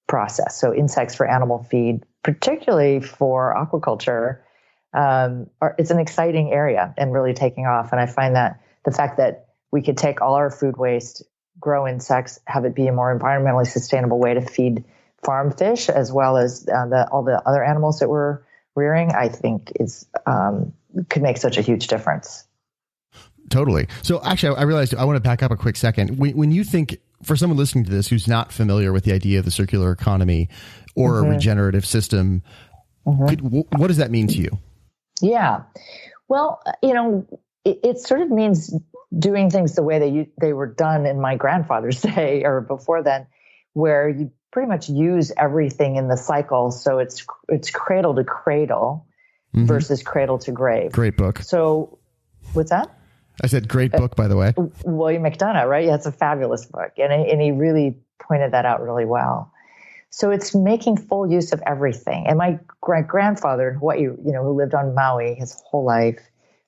process. So insects for animal feed, particularly for aquaculture, it's an exciting area and really taking off. And I find that the fact that we could take all our food waste, grow insects, have it be a more environmentally sustainable way to feed farm fish, as well as all the other animals that we're rearing, I think could make such a huge difference. Totally. So actually, I realized I want to back up a quick second. When you think, for someone listening to this who's not familiar with the idea of the circular economy or a regenerative system, what does that mean to you? Yeah. Well, it sort of means doing things the way they were done in my grandfather's day or before then, where you pretty much use everything in the cycle. So it's cradle to cradle versus cradle to grave. Great book. So what's that? I said great book, by the way. William McDonough, right? Yeah, it's a fabulous book. And he really pointed that out really well. So it's making full use of everything. And my grandfather in Hawaii, who lived on Maui his whole life,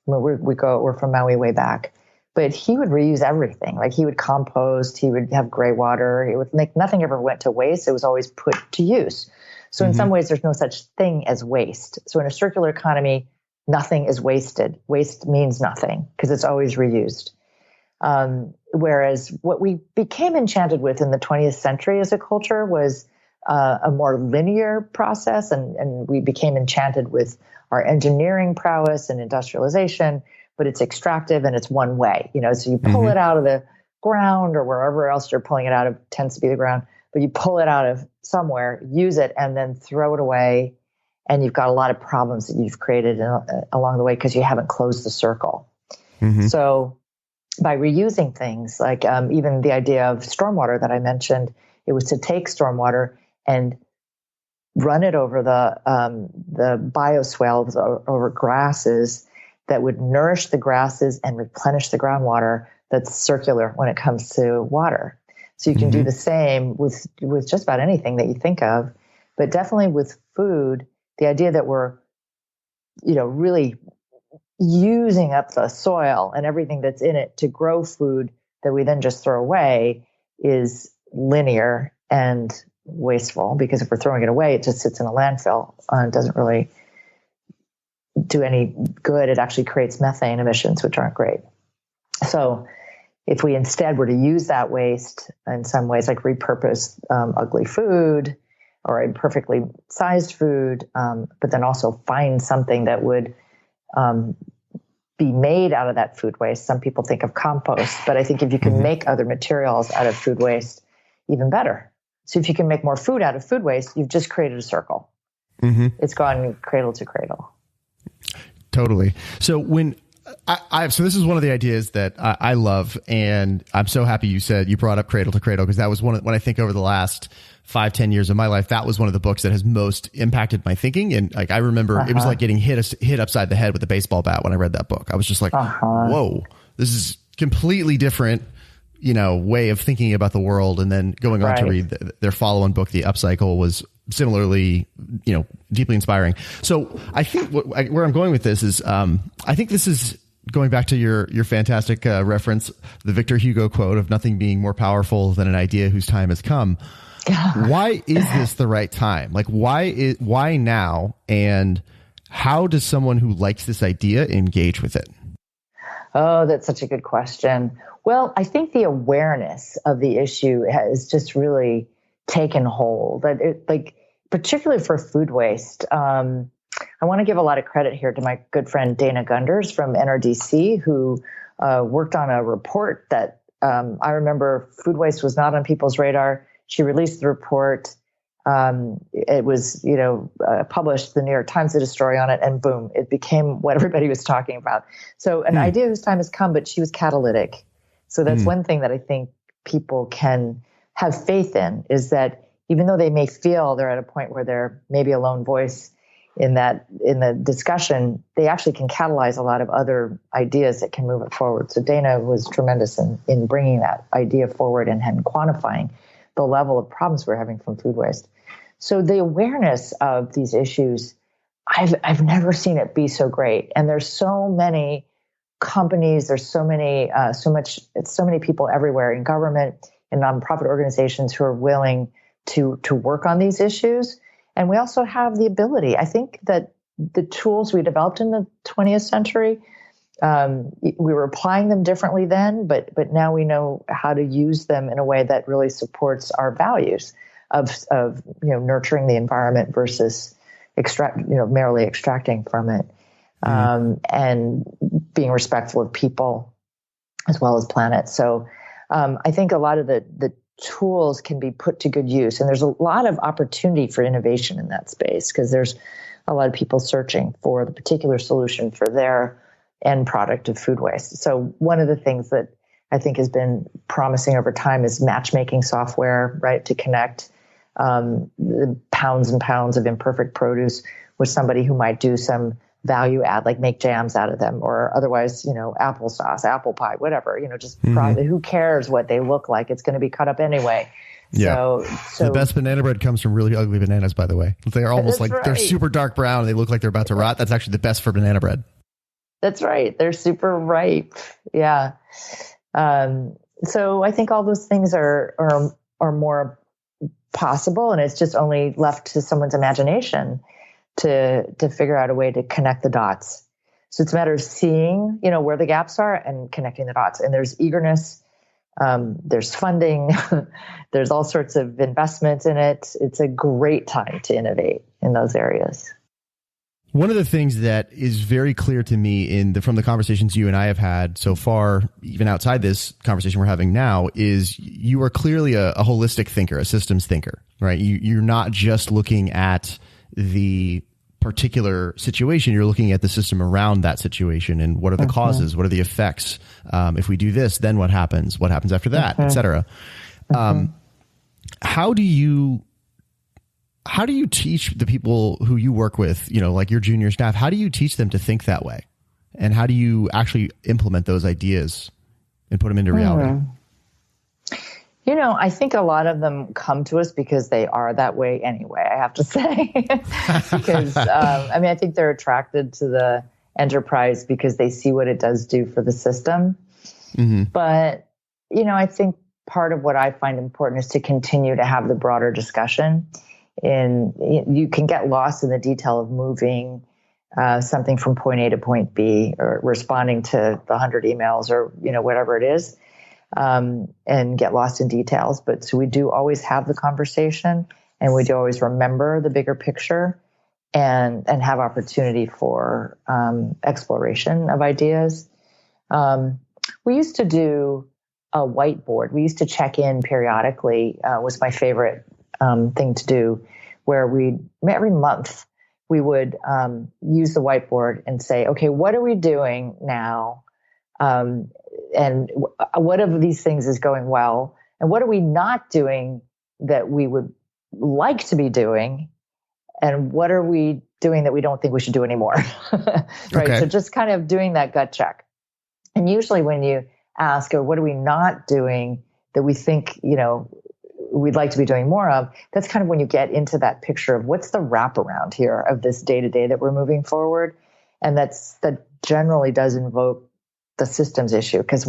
we're from Maui way back, but he would reuse everything. Like he would compost, he would have gray water. It would make nothing ever went to waste. It was always put to use. So in some ways, there's no such thing as waste. So in a circular economy, nothing is wasted. Waste means nothing because it's always reused. Whereas what we became enchanted with in the 20th century as a culture was a more linear process, and we became enchanted with our engineering prowess and industrialization, but it's extractive and it's one way, so you pull it out of the ground or wherever else you're pulling it out of, tends to be the ground, but you pull it out of somewhere, use it, and then throw it away. And you've got a lot of problems that you've created along the way because you haven't closed the circle. So by reusing things, like even the idea of stormwater that I mentioned, it was to take stormwater and run it over the bioswales, over grasses that would nourish the grasses and replenish the groundwater. That's circular when it comes to water. So you can do the same with just about anything that you think of, but definitely with food. The idea that we're, really using up the soil and everything that's in it to grow food that we then just throw away is linear and wasteful, because if we're throwing it away, it just sits in a landfill and doesn't really do any good. It actually creates methane emissions, which aren't great. So if we instead were to use that waste in some ways, like repurpose ugly food or imperfectly sized food, but then also find something that would be made out of that food waste. Some people think of compost, but I think if you can make other materials out of food waste, even better. So if you can make more food out of food waste, you've just created a circle. It's gone cradle to cradle. Totally. So when So this is one of the ideas that I love, and I'm so happy you brought up Cradle to Cradle, because that was when I think over the last 5-10 years of my life, that was one of the books that has most impacted my thinking. And like, I remember it was like getting hit upside the head with a baseball bat when I read that book. I was just like, whoa, this is completely different, way of thinking about the world. And then going on to read their follow-on book, The Upcycle, was similarly, deeply inspiring. So I think where I'm going with this is, I think this is going back to your fantastic reference, the Victor Hugo quote of nothing being more powerful than an idea whose time has come. Why is this the right time? Like, why now? And how does someone who likes this idea engage with it? Oh, that's such a good question. Well, I think the awareness of the issue has just really taken hold. Particularly for food waste. I want to give a lot of credit here to my good friend Dana Gunders from NRDC, who worked on a report that I remember food waste was not on people's radar. She released the report. It was, published. The New York Times did a story on it, and boom, it became what everybody was talking about. So an idea whose time has come, but she was catalytic. So that's one thing that I think people can have faith in, is that even though they may feel they're at a point where they're maybe a lone voice in the discussion, they actually can catalyze a lot of other ideas that can move it forward. So Dana was tremendous in bringing that idea forward and quantifying the level of problems we're having from food waste. So the awareness of these issues, I've never seen it be so great. And there's so many companies, there's so many people everywhere in government and nonprofit organizations who are willing to work on these issues. And we also have the ability. I think that the tools we developed in the 20th century, we were applying them differently then, but now we know how to use them in a way that really supports our values of nurturing the environment versus merely extracting from it, and being respectful of people as well as planet. So I think a lot of the tools can be put to good use. And there's a lot of opportunity for innovation in that space, because there's a lot of people searching for the particular solution for their end product of food waste. So one of the things that I think has been promising over time is matchmaking software, right, to connect the pounds and pounds of imperfect produce with somebody who might do some value add, like make jams out of them, or otherwise, applesauce, apple pie, whatever, who cares what they look like? It's going to be cut up anyway. Yeah. So the best banana bread comes from really ugly bananas, by the way. They're almost they're super dark brown and they look like they're about to rot. That's actually the best for banana bread. That's right. They're super ripe. Yeah. So I think all those things are more possible, and it's just only left to someone's imagination to figure out a way to connect the dots. So it's a matter of seeing, where the gaps are and connecting the dots. And there's eagerness, there's funding, there's all sorts of investments in it. It's a great time to innovate in those areas. One of the things that is very clear to me from the conversations you and I have had so far, even outside this conversation we're having now, is you are clearly a holistic thinker, a systems thinker, right? You're not just looking at the particular situation, you're looking at the system around that situation and what are the causes, what are the effects. If we do this, then what happens after that, et cetera. How do you teach the people who you work with, like your junior staff, how do you teach them to think that way? And how do you actually implement those ideas and put them into reality? I think a lot of them come to us because they are that way anyway, I have to say. Because, I think they're attracted to the enterprise because they see what it does do for the system. Mm-hmm. But, I think part of what I find important is to continue to have the broader discussion. And you can get lost in the detail of moving something from point A to point B, or responding to the 100 emails, or, whatever it is. And get lost in details. But so we do always have the conversation, and we do always remember the bigger picture, and have opportunity for exploration of ideas. We used to do a whiteboard. We used to check in periodically, was my favorite thing to do, where every month we would use the whiteboard and say, okay, what are we doing now? And what of these things is going well? And what are we not doing that we would like to be doing? And what are we doing that we don't think we should do anymore? Right. Okay. So just kind of doing that gut check. And usually when you ask, or what are we not doing that we think, we'd like to be doing more of, that's kind of when you get into that picture of what's the wraparound here of this day-to-day that we're moving forward. And that generally does invoke the systems issue. Because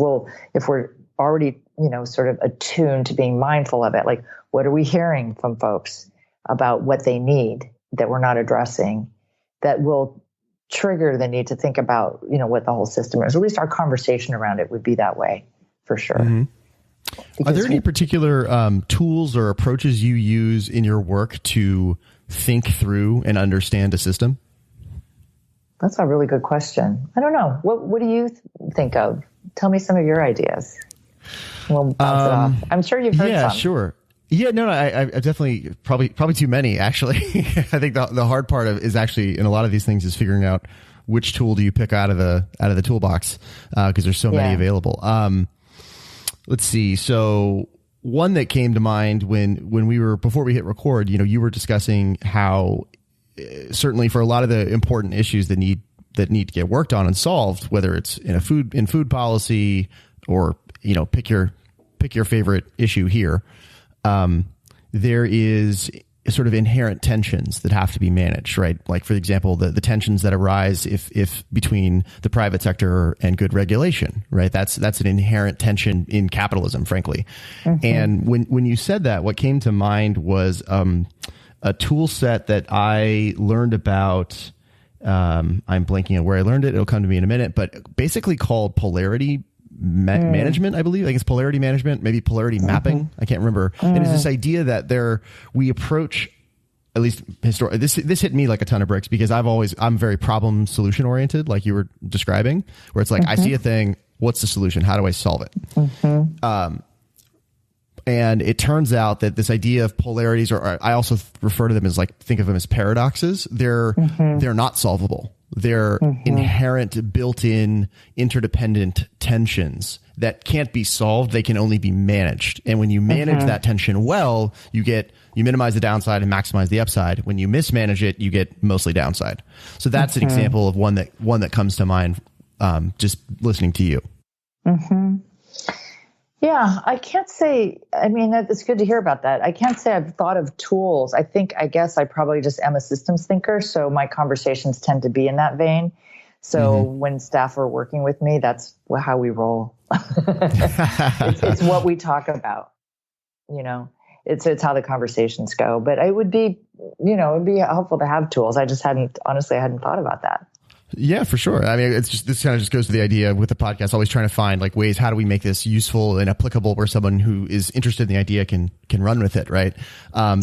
if we're already, sort of attuned to being mindful of it, like what are we hearing from folks about what they need that we're not addressing, that will trigger the need to think about, what the whole system is. At least our conversation around it would be that way, for sure. Mm-hmm. Are there any particular tools or approaches you use in your work to think through and understand a system? That's a really good question. I don't know. What do you think of? Tell me some of your ideas. We'll bounce it off. I'm sure you've heard some. Yeah, sure. Yeah, no, I definitely probably too many, actually. I think the hard part is actually in a lot of these things is figuring out which tool do you pick out of the toolbox, because there's so many available. Let's see. So one that came to mind before we hit record, you were discussing how certainly for a lot of the important issues that need to get worked on and solved, whether it's in food policy or, pick your favorite issue here. There is sort of inherent tensions that have to be managed, right? Like, for example, the tensions that arise if between the private sector and good regulation, right? That's an inherent tension in capitalism, frankly. Mm-hmm. And when you said that, what came to mind was a tool set that I learned about. I'm blanking on where I learned it. It'll come to me in a minute, but basically called polarity management, I believe. Like it's polarity management, maybe polarity mapping. I can't remember. And it's this idea that we approach, at least this hit me like a ton of bricks, because I'm very problem solution oriented, like you were describing, where it's like, I see a thing. What's the solution? How do I solve it? And it turns out that this idea of polarities, or I also refer to them as think of them as paradoxes. They're not solvable. They're inherent, built-in, interdependent tensions that can't be solved. They can only be managed. And when you manage that tension well, you minimize the downside and maximize the upside. When you mismanage it, you get mostly downside. So that's an example of one that comes to mind just listening to you. Yeah, I can't say, it's good to hear about that. I can't say I've thought of tools. I guess I probably just am a systems thinker. So my conversations tend to be in that vein. So when staff are working with me, that's how we roll. It's what we talk about, it's how the conversations go. But it would be, it'd be helpful to have tools. I hadn't thought about that. Yeah, for sure. This kind of just goes to the idea with the podcast, always trying to find ways, how do we make this useful and applicable where someone who is interested in the idea can run with it, right?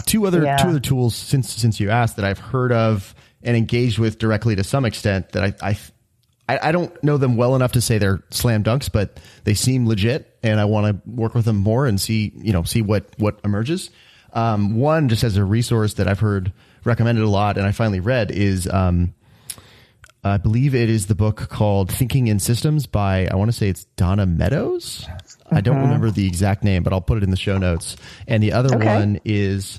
Two other tools since you asked that I've heard of and engaged with directly to some extent that I don't know them well enough to say they're slam dunks, but they seem legit and I want to work with them more and see what emerges. One, just as a resource that I've heard recommended a lot and I finally read is, I believe it is the book called Thinking in Systems by, I want to say it's Donna Meadows. I don't remember the exact name, but I'll put it in the show notes. And the other one is,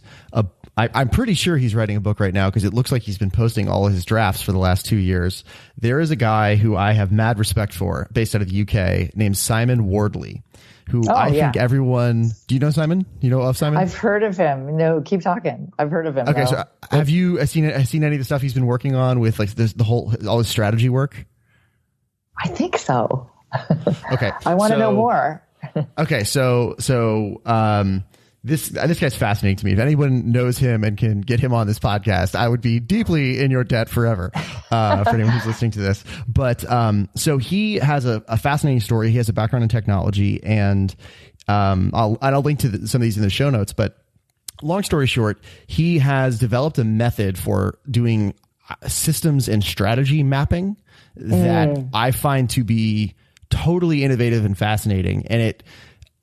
I'm pretty sure he's writing a book right now because it looks like he's been posting all of his drafts for the last 2 years. There is a guy who I have mad respect for based out of the UK named Simon Wardley, who think everyone, do you know Simon? You know of Simon? I've heard of him. No, keep talking. I've heard of him. Okay. So have you seen any of the stuff he's been working on with all his strategy work? I think so. Okay. I want to know more. Okay. So, this guy's fascinating to me. If anyone knows him and can get him on this podcast, I would be deeply in your debt forever, for anyone who's listening to this. But, so he has a fascinating story. He has a background in technology and, I'll link to some of these in the show notes, but long story short, he has developed a method for doing systems and strategy mapping that I find to be totally innovative and fascinating. And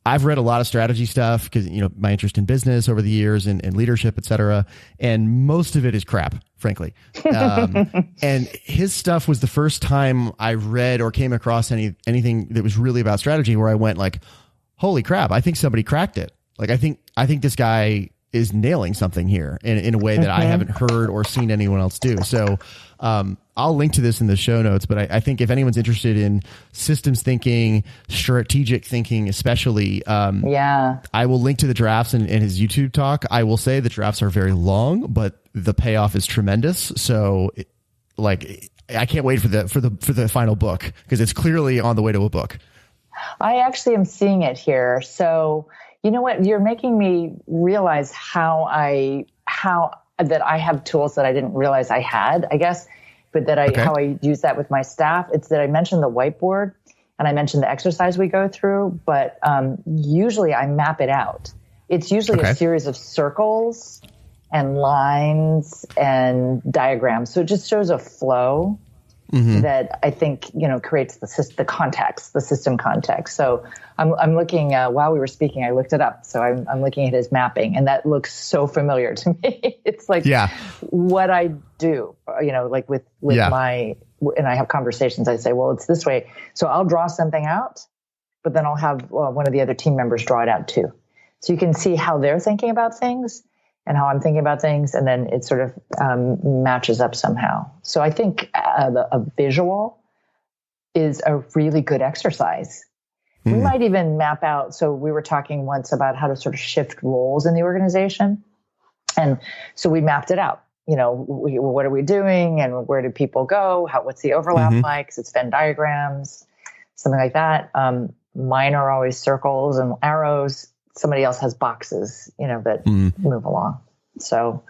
I've read a lot of strategy stuff because, my interest in business over the years and leadership, et cetera. And most of it is crap, frankly. And his stuff was the first time I read or came across anything that was really about strategy where I went like, holy crap, I think somebody cracked it. Like, I think this guy is nailing something here in a way that I haven't heard or seen anyone else do. So, I'll link to this in the show notes, but I think if anyone's interested in systems thinking, strategic thinking, especially, I will link to the drafts in his YouTube talk. I will say the drafts are very long, but the payoff is tremendous. So I can't wait for the final book because it's clearly on the way to a book. I actually am seeing it here. So you know what? You're making me realize how that I have tools that I didn't realize I had, I guess, but how I use that with my staff. It's that I mentioned the whiteboard and I mentioned the exercise we go through, but usually I map it out. It's usually a series of circles and lines and diagrams. So it just shows a flow that I think, creates the context, the system context. So I'm looking, while we were speaking, I looked it up. So I'm looking at his mapping and that looks so familiar to me. It's like what I do, like with my, and I have conversations, I say, well, it's this way. So I'll draw something out, but then I'll have one of the other team members draw it out too. So you can see how they're thinking about things and how I'm thinking about things, and then it sort of matches up somehow. So I think a visual is a really good exercise. We might even map out. So we were talking once about how to sort of shift roles in the organization. And so we mapped it out. What are we doing and where do people go? What's the overlap like? 'Cause it's Venn diagrams, something like that. Mine are always circles and arrows. Somebody else has boxes, that move along. So,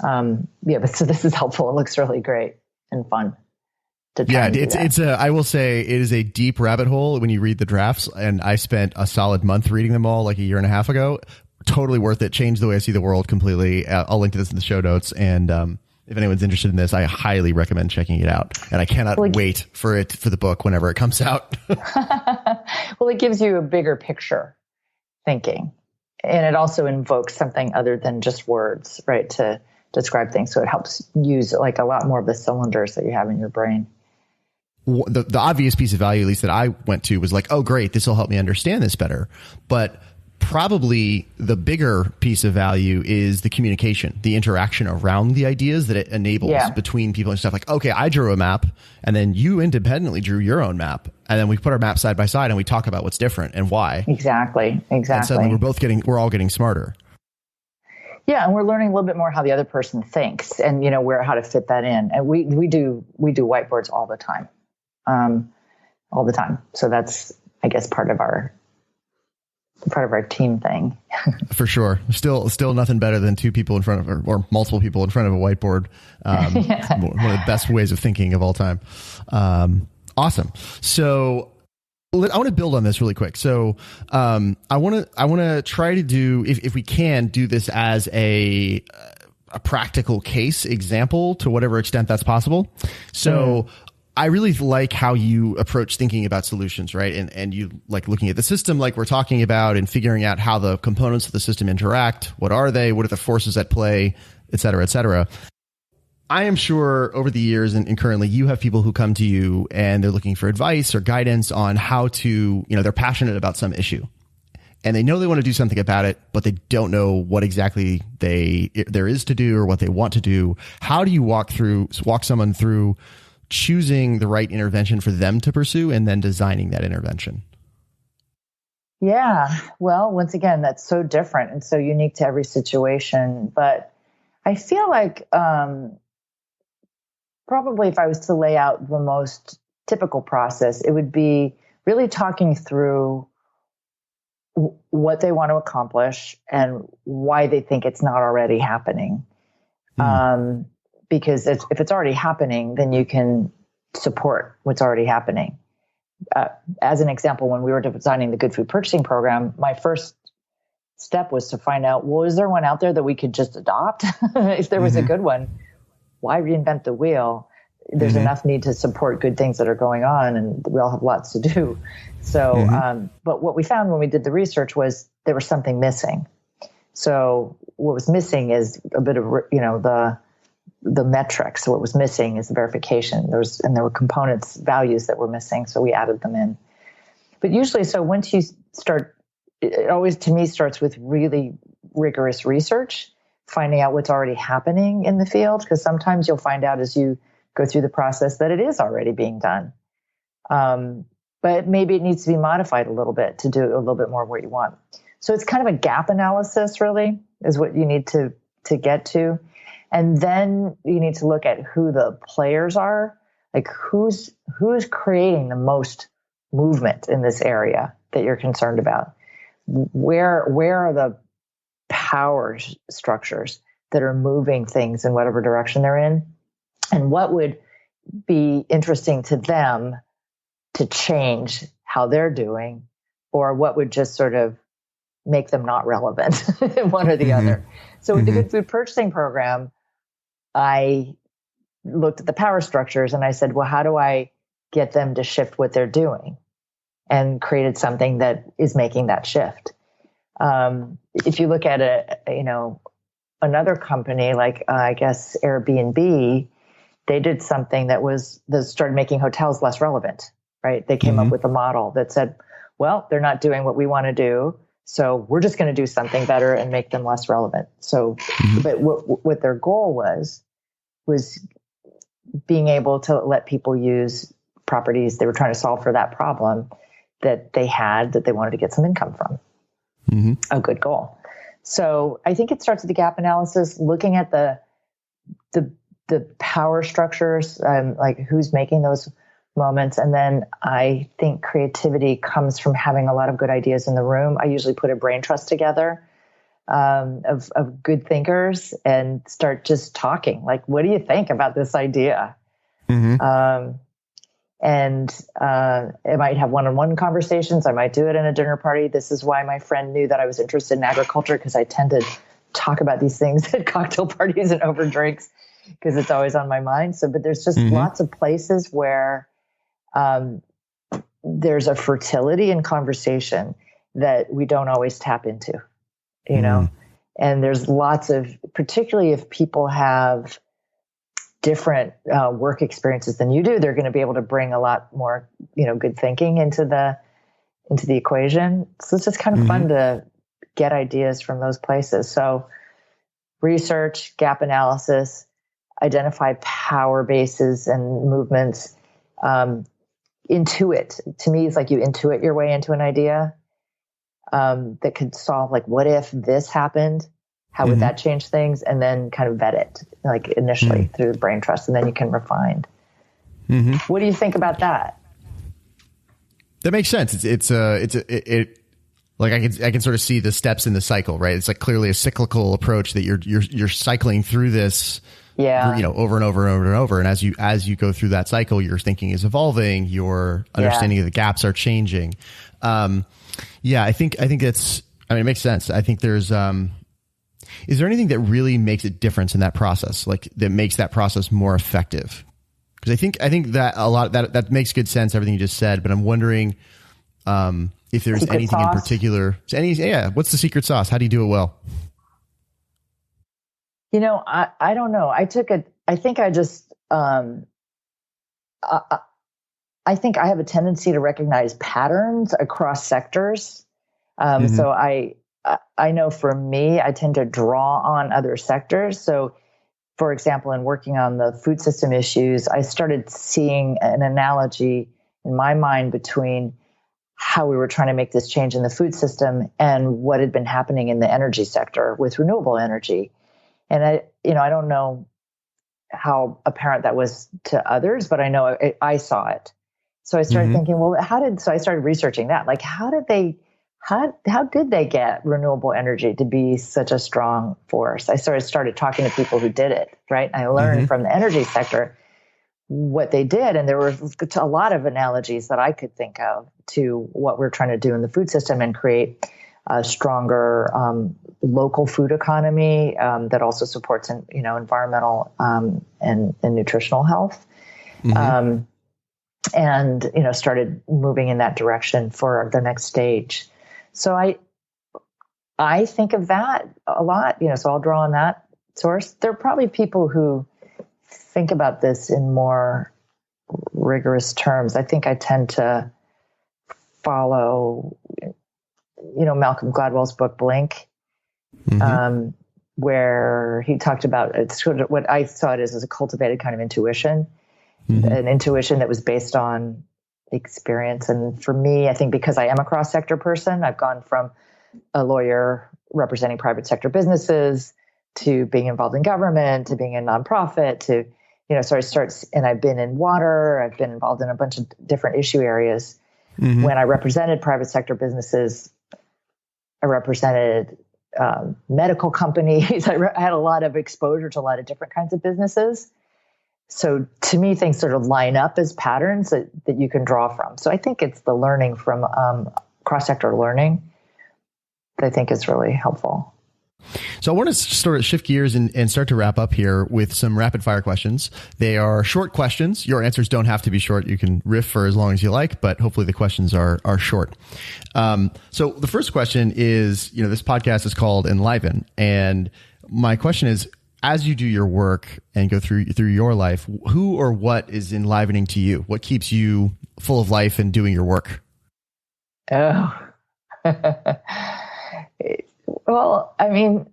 but so this is helpful. It looks really great and fun. I will say it is a deep rabbit hole when you read the drafts, and I spent a solid month reading them all like a year and a half ago. Totally worth it. Changed the way I see the world completely. I'll link to this in the show notes. And, if anyone's interested in this, I highly recommend checking it out. And I cannot wait for the book whenever it comes out. Well, it gives you a bigger picture thinking. And it also invokes something other than just words, right, to describe things. So it helps use like a lot more of the cylinders that you have in your brain. The obvious piece of value, at least that I went to, was like, oh, great, this will help me understand this better. But probably the bigger piece of value is the communication, the interaction around the ideas that it enables between people and stuff. Like, okay, I drew a map and then you independently drew your own map. And then we put our maps side by side and we talk about what's different and why. Exactly. And suddenly we're all getting smarter. Yeah. And we're learning a little bit more how the other person thinks and, how to fit that in. And we do whiteboards all the time. So that's, I guess, part of our team thing. For sure. Still nothing better than two people in front of, or multiple people in front of a whiteboard. One of the best ways of thinking of all time. Awesome. So I want to build on this really quick. So, I want to try to do, if we can do this as a practical case example to whatever extent that's possible. So, I really like how you approach thinking about solutions, right? And you like looking at the system like we're talking about and figuring out how the components of the system interact. What are they? What are the forces at play, et cetera, et cetera. I am sure over the years and currently you have people who come to you and they're looking for advice or guidance on how to, they're passionate about some issue and they know they want to do something about it, but they don't know what exactly there is to do or what they want to do. How do you walk someone through choosing the right intervention for them to pursue and then designing that intervention? Yeah. Well, once again, that's so different and so unique to every situation. But I feel like probably if I was to lay out the most typical process, it would be really talking through what they want to accomplish and why they think it's not already happening. Because if it's already happening, then you can support what's already happening. As an example, when we were designing the Good Food Purchasing Program, my first step was to find out, well, is there one out there that we could just adopt? If there was a good one, why reinvent the wheel? there's enough need to support good things that are going on, and we all have lots to do. So, but what we found when we did the research was there was something missing. So what was missing is a bit of, the metrics. So what was missing is the verification. There were components, values that were missing. So we added them in. But usually, so once you start, it always to me starts with really rigorous research, finding out what's already happening in the field. Because sometimes you'll find out as you go through the process that it is already being done. But maybe it needs to be modified a little bit to do a little bit more of what you want. So it's kind of a gap analysis, really, is what you need to get to. And then you need to look at who the players are, like who's creating the most movement in this area that you're concerned about. Where are the power structures that are moving things in whatever direction they're in? And what would be interesting to them to change how they're doing, or what would just sort of make them not relevant, one or the other. So with the Good Food Purchasing Program, I looked at the power structures and I said, well, how do I get them to shift what they're doing? And created something that is making that shift. If you look at another company like I guess Airbnb, they did something that started making hotels less relevant, right? They came up with a model that said, well, they're not doing what we want to do, so we're just going to do something better and make them less relevant. So, but what their goal was being able to let people use properties. They were trying to solve for that problem that they had, that they wanted to get some income from. A good goal. So I think it starts with the gap analysis, looking at the power structures, like who's making those moments. And then I think creativity comes from having a lot of good ideas in the room. I usually put a brain trust together of good thinkers and start just talking. Like, what do you think about this idea? And I might have one-on-one conversations. I might do it in a dinner party. This is why my friend knew that I was interested in agriculture, because I tend to talk about these things at cocktail parties and over drinks, because it's always on my mind. So, but there's just lots of places where there's a fertility in conversation that we don't always tap into, you know, and there's lots of, particularly if people have different work experiences than you do, they're going to be able to bring a lot more, good thinking into the equation. So it's just kind of fun to get ideas from those places. So research, gap analysis, identify power bases and movements, intuit. To me, it's like you intuit your way into an idea that could solve, like, what if this happened? How would that change things? And then kind of vet it, like initially through the brain trust, and then you can refine. What do you think about that? That makes sense. It's like I can sort of see the steps in the cycle, right? It's like clearly a cyclical approach that you're cycling through this, over and over and over and over. And as you go through that cycle, your thinking is evolving, your understanding of the gaps are changing. I think that's, it makes sense. I think there's, is there anything that really makes a difference in that process, like that makes that process more effective? Because I think that a lot that makes good sense, everything you just said, but I'm wondering if there's secret anything sauce. In particular. What's the secret sauce? How do you do it well? I don't know. I think I have a tendency to recognize patterns across sectors. So I know for me, I tend to draw on other sectors. So, for example, in working on the food system issues, I started seeing an analogy in my mind between how we were trying to make this change in the food system and what had been happening in the energy sector with renewable energy. And I don't know how apparent that was to others, but I know I saw it. So I started thinking, well, so I started researching that. Like, how did they get renewable energy to be such a strong force? I started talking to people who did it, right? And I learned from the energy sector what they did. And there were a lot of analogies that I could think of to what we're trying to do in the food system and create a stronger local food economy that also supports environmental and nutritional health. And, started moving in that direction for the next stage. So I think of that a lot, so I'll draw on that source. There are probably people who think about this in more rigorous terms. I think I tend to follow, Malcolm Gladwell's book, Blink, where he talked about it's sort of what I saw it as a cultivated kind of intuition, an intuition that was based on experience. And for me, I think because I am a cross-sector person, I've gone from a lawyer representing private sector businesses to being involved in government, to being a nonprofit, to, and I've been in water, I've been involved in a bunch of different issue areas. When I represented private sector businesses, I represented medical companies. I had a lot of exposure to a lot of different kinds of businesses. So to me, things sort of line up as patterns that you can draw from. So I think it's the learning from cross-sector learning that I think is really helpful. So I want to sort of shift gears and start to wrap up here with some rapid fire questions. They are short questions. Your answers don't have to be short. You can riff for as long as you like, but hopefully the questions are short. So the first question is, this podcast is called Enliven. And my question is, as you do your work and go through your life, who or what is enlivening to you? What keeps you full of life and doing your work? Oh, well, I mean,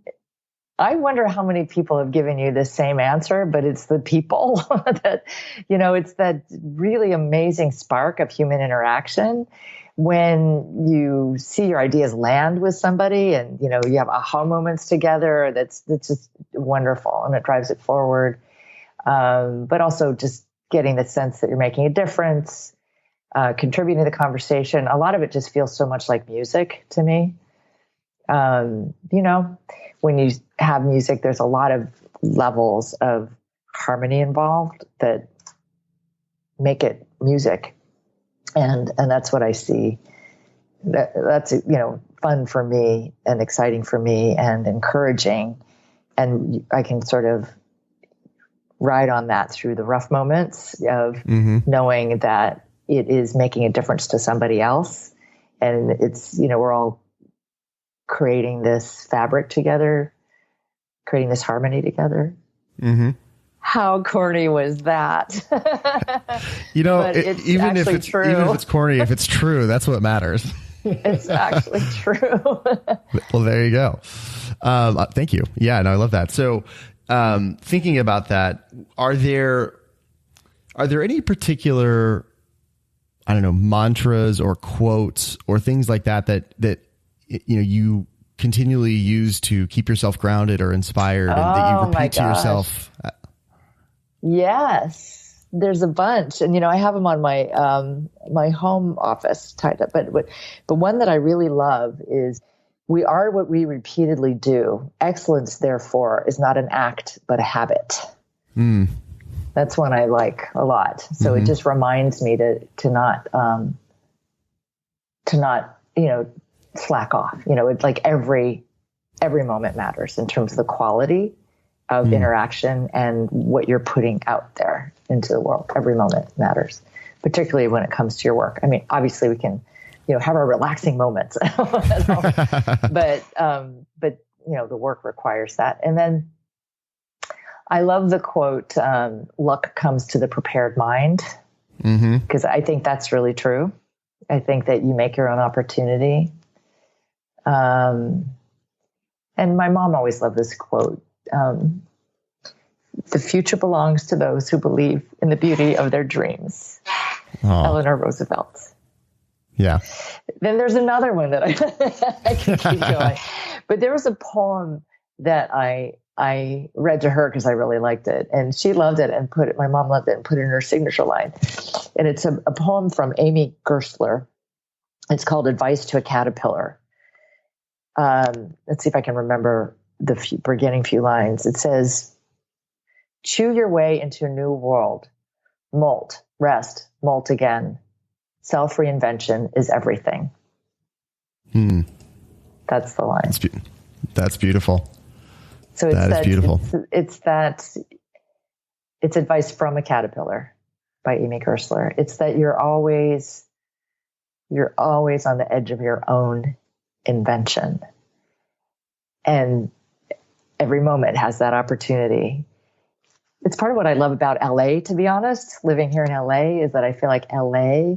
I wonder how many people have given you the same answer, but it's the people that, it's that really amazing spark of human interaction when you see your ideas land with somebody and, you have aha moments together. That's just wonderful and it drives it forward. But also just getting the sense that you're making a difference, contributing to the conversation. A lot of it just feels so much like music to me. When you have music, there's a lot of levels of harmony involved that make it music. And that's what I see. That's, fun for me and exciting for me and encouraging. And I can sort of ride on that through the rough moments of knowing that it is making a difference to somebody else. And it's, we're all creating this fabric together, creating this harmony together. How corny was that? Even if it's corny, if it's true, that's what matters. It's actually true. Well, there you go. Thank you. Yeah, no, I love that. So, thinking about that, are there any particular, mantras or quotes or things like that you continually use to keep yourself grounded or inspired and that you repeat to yourself? Yes, there's a bunch. And, I have them on my home office tied up. But one that I really love is, we are what we repeatedly do. Excellence, therefore, is not an act, but a habit. That's one I like a lot. So it just reminds me to not, slack off. It's like every moment matters in terms of the quality of interaction and what you're putting out there into the world. Every moment matters, particularly when it comes to your work. I mean, obviously we can, have our relaxing moments, but the work requires that. And then I love the quote, luck comes to the prepared mind, because I think that's really true. I think that you make your own opportunity. And my mom always loved this quote. The future belongs to those who believe in the beauty of their dreams. Eleanor Roosevelt. Yeah. Then there's another one that I can keep going. But there was a poem that I read to her because I really liked it. And she loved it and my mom loved it and put it in her signature line. And it's a poem from Amy Gersler. It's called Advice to a Caterpillar. Let's see if I can remember the beginning few lines. It says, chew your way into a new world. Molt, rest, molt again. Self-reinvention is everything. That's the line. That's beautiful. So it's beautiful. It's advice from a caterpillar. by Amy Gersler. It's that you're always on the edge of your own invention. And every moment has that opportunity. It's part of what I love about LA, to be honest. Living here in LA is that I feel like LA,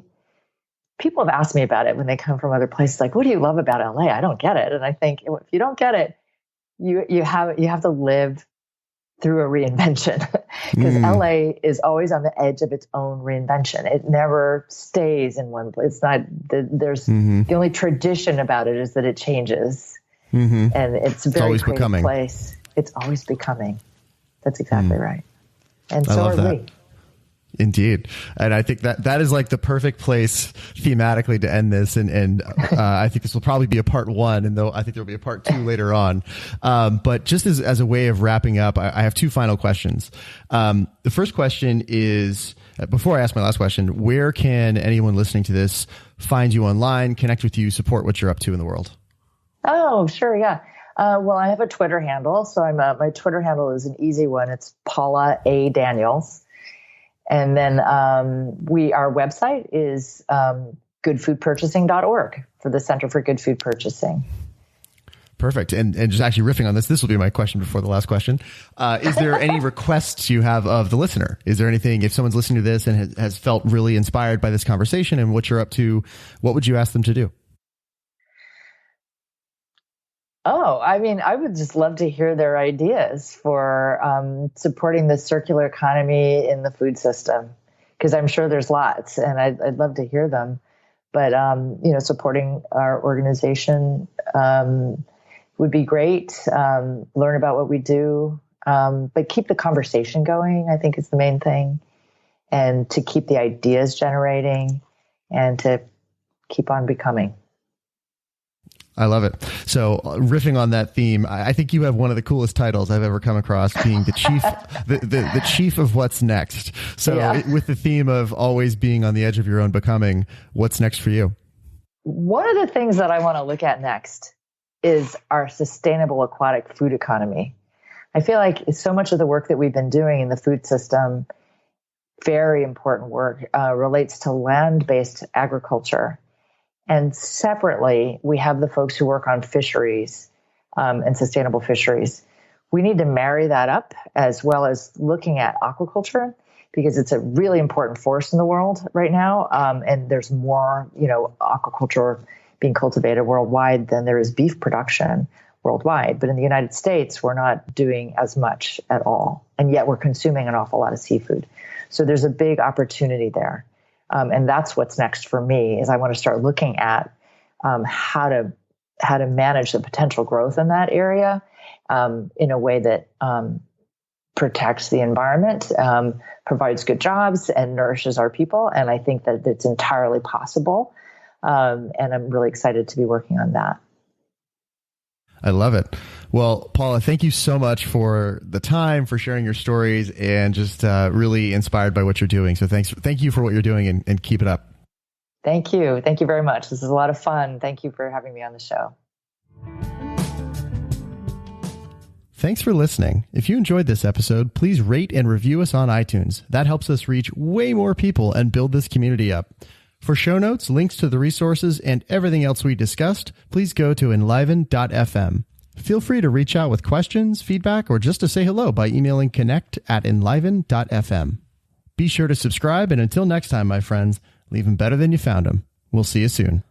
people have asked me about it when they come from other places, like, what do you love about LA? I don't get it. And I think if you don't get it, you have to live through a reinvention, because LA is always on the edge of its own reinvention. It never stays in one place. It's not, the only tradition about it is that it changes, and it's a very creative place. It's always becoming. That's exactly right. And so are we. Indeed. And I think that is like the perfect place thematically to end this. And I think this will probably be a part 1, and though I think there'll be a part 2 later on. But just as a way of wrapping up, I have 2 final questions. The first question is, before I ask my last question, where can anyone listening to this find you online, connect with you, support what you're up to in the world? Oh, sure. Yeah. Well, I have a Twitter handle. So my Twitter handle is an easy one. It's Paula A. Daniels. And then our website is goodfoodpurchasing.org for the Center for Good Food Purchasing. Perfect. And just actually riffing on this will be my question before the last question. Is there any requests you have of the listener? Is there anything, if someone's listening to this and has felt really inspired by this conversation and what you're up to, what would you ask them to do? Oh, I mean, I would just love to hear their ideas for supporting the circular economy in the food system, because I'm sure there's lots, and I'd love to hear them. But, supporting our organization would be great. Learn about what we do, but keep the conversation going, I think is the main thing, and to keep the ideas generating and to keep on becoming. I love it. So riffing on that theme, I think you have one of the coolest titles I've ever come across, being the chief, the chief of what's next. So with the theme of always being on the edge of your own becoming, what's next for you? One of the things that I want to look at next is our sustainable aquatic food economy. I feel like so much of the work that we've been doing in the food system, very important work, relates to land-based agriculture. And separately, we have the folks who work on fisheries and sustainable fisheries. We need to marry that up, as well as looking at aquaculture, because it's a really important force in the world right now. And there's more, aquaculture being cultivated worldwide than there is beef production worldwide. But in the United States, we're not doing as much at all. And yet we're consuming an awful lot of seafood. So there's a big opportunity there. And that's what's next for me, is I want to start looking at how to manage the potential growth in that area in a way that protects the environment, provides good jobs, and nourishes our people. And I think that it's entirely possible. And I'm really excited to be working on that. I love it. Well, Paula, thank you so much for the time, for sharing your stories, and just really inspired by what you're doing. So thank you for what you're doing, and keep it up. Thank you. Thank you very much. This is a lot of fun. Thank you for having me on the show. Thanks for listening. If you enjoyed this episode, please rate and review us on iTunes. That helps us reach way more people and build this community up. For show notes, links to the resources, and everything else we discussed, please go to enliven.fm. Feel free to reach out with questions, feedback, or just to say hello by emailing connect@enliven.fm. Be sure to subscribe, and until next time, my friends, leave them better than you found them. We'll see you soon.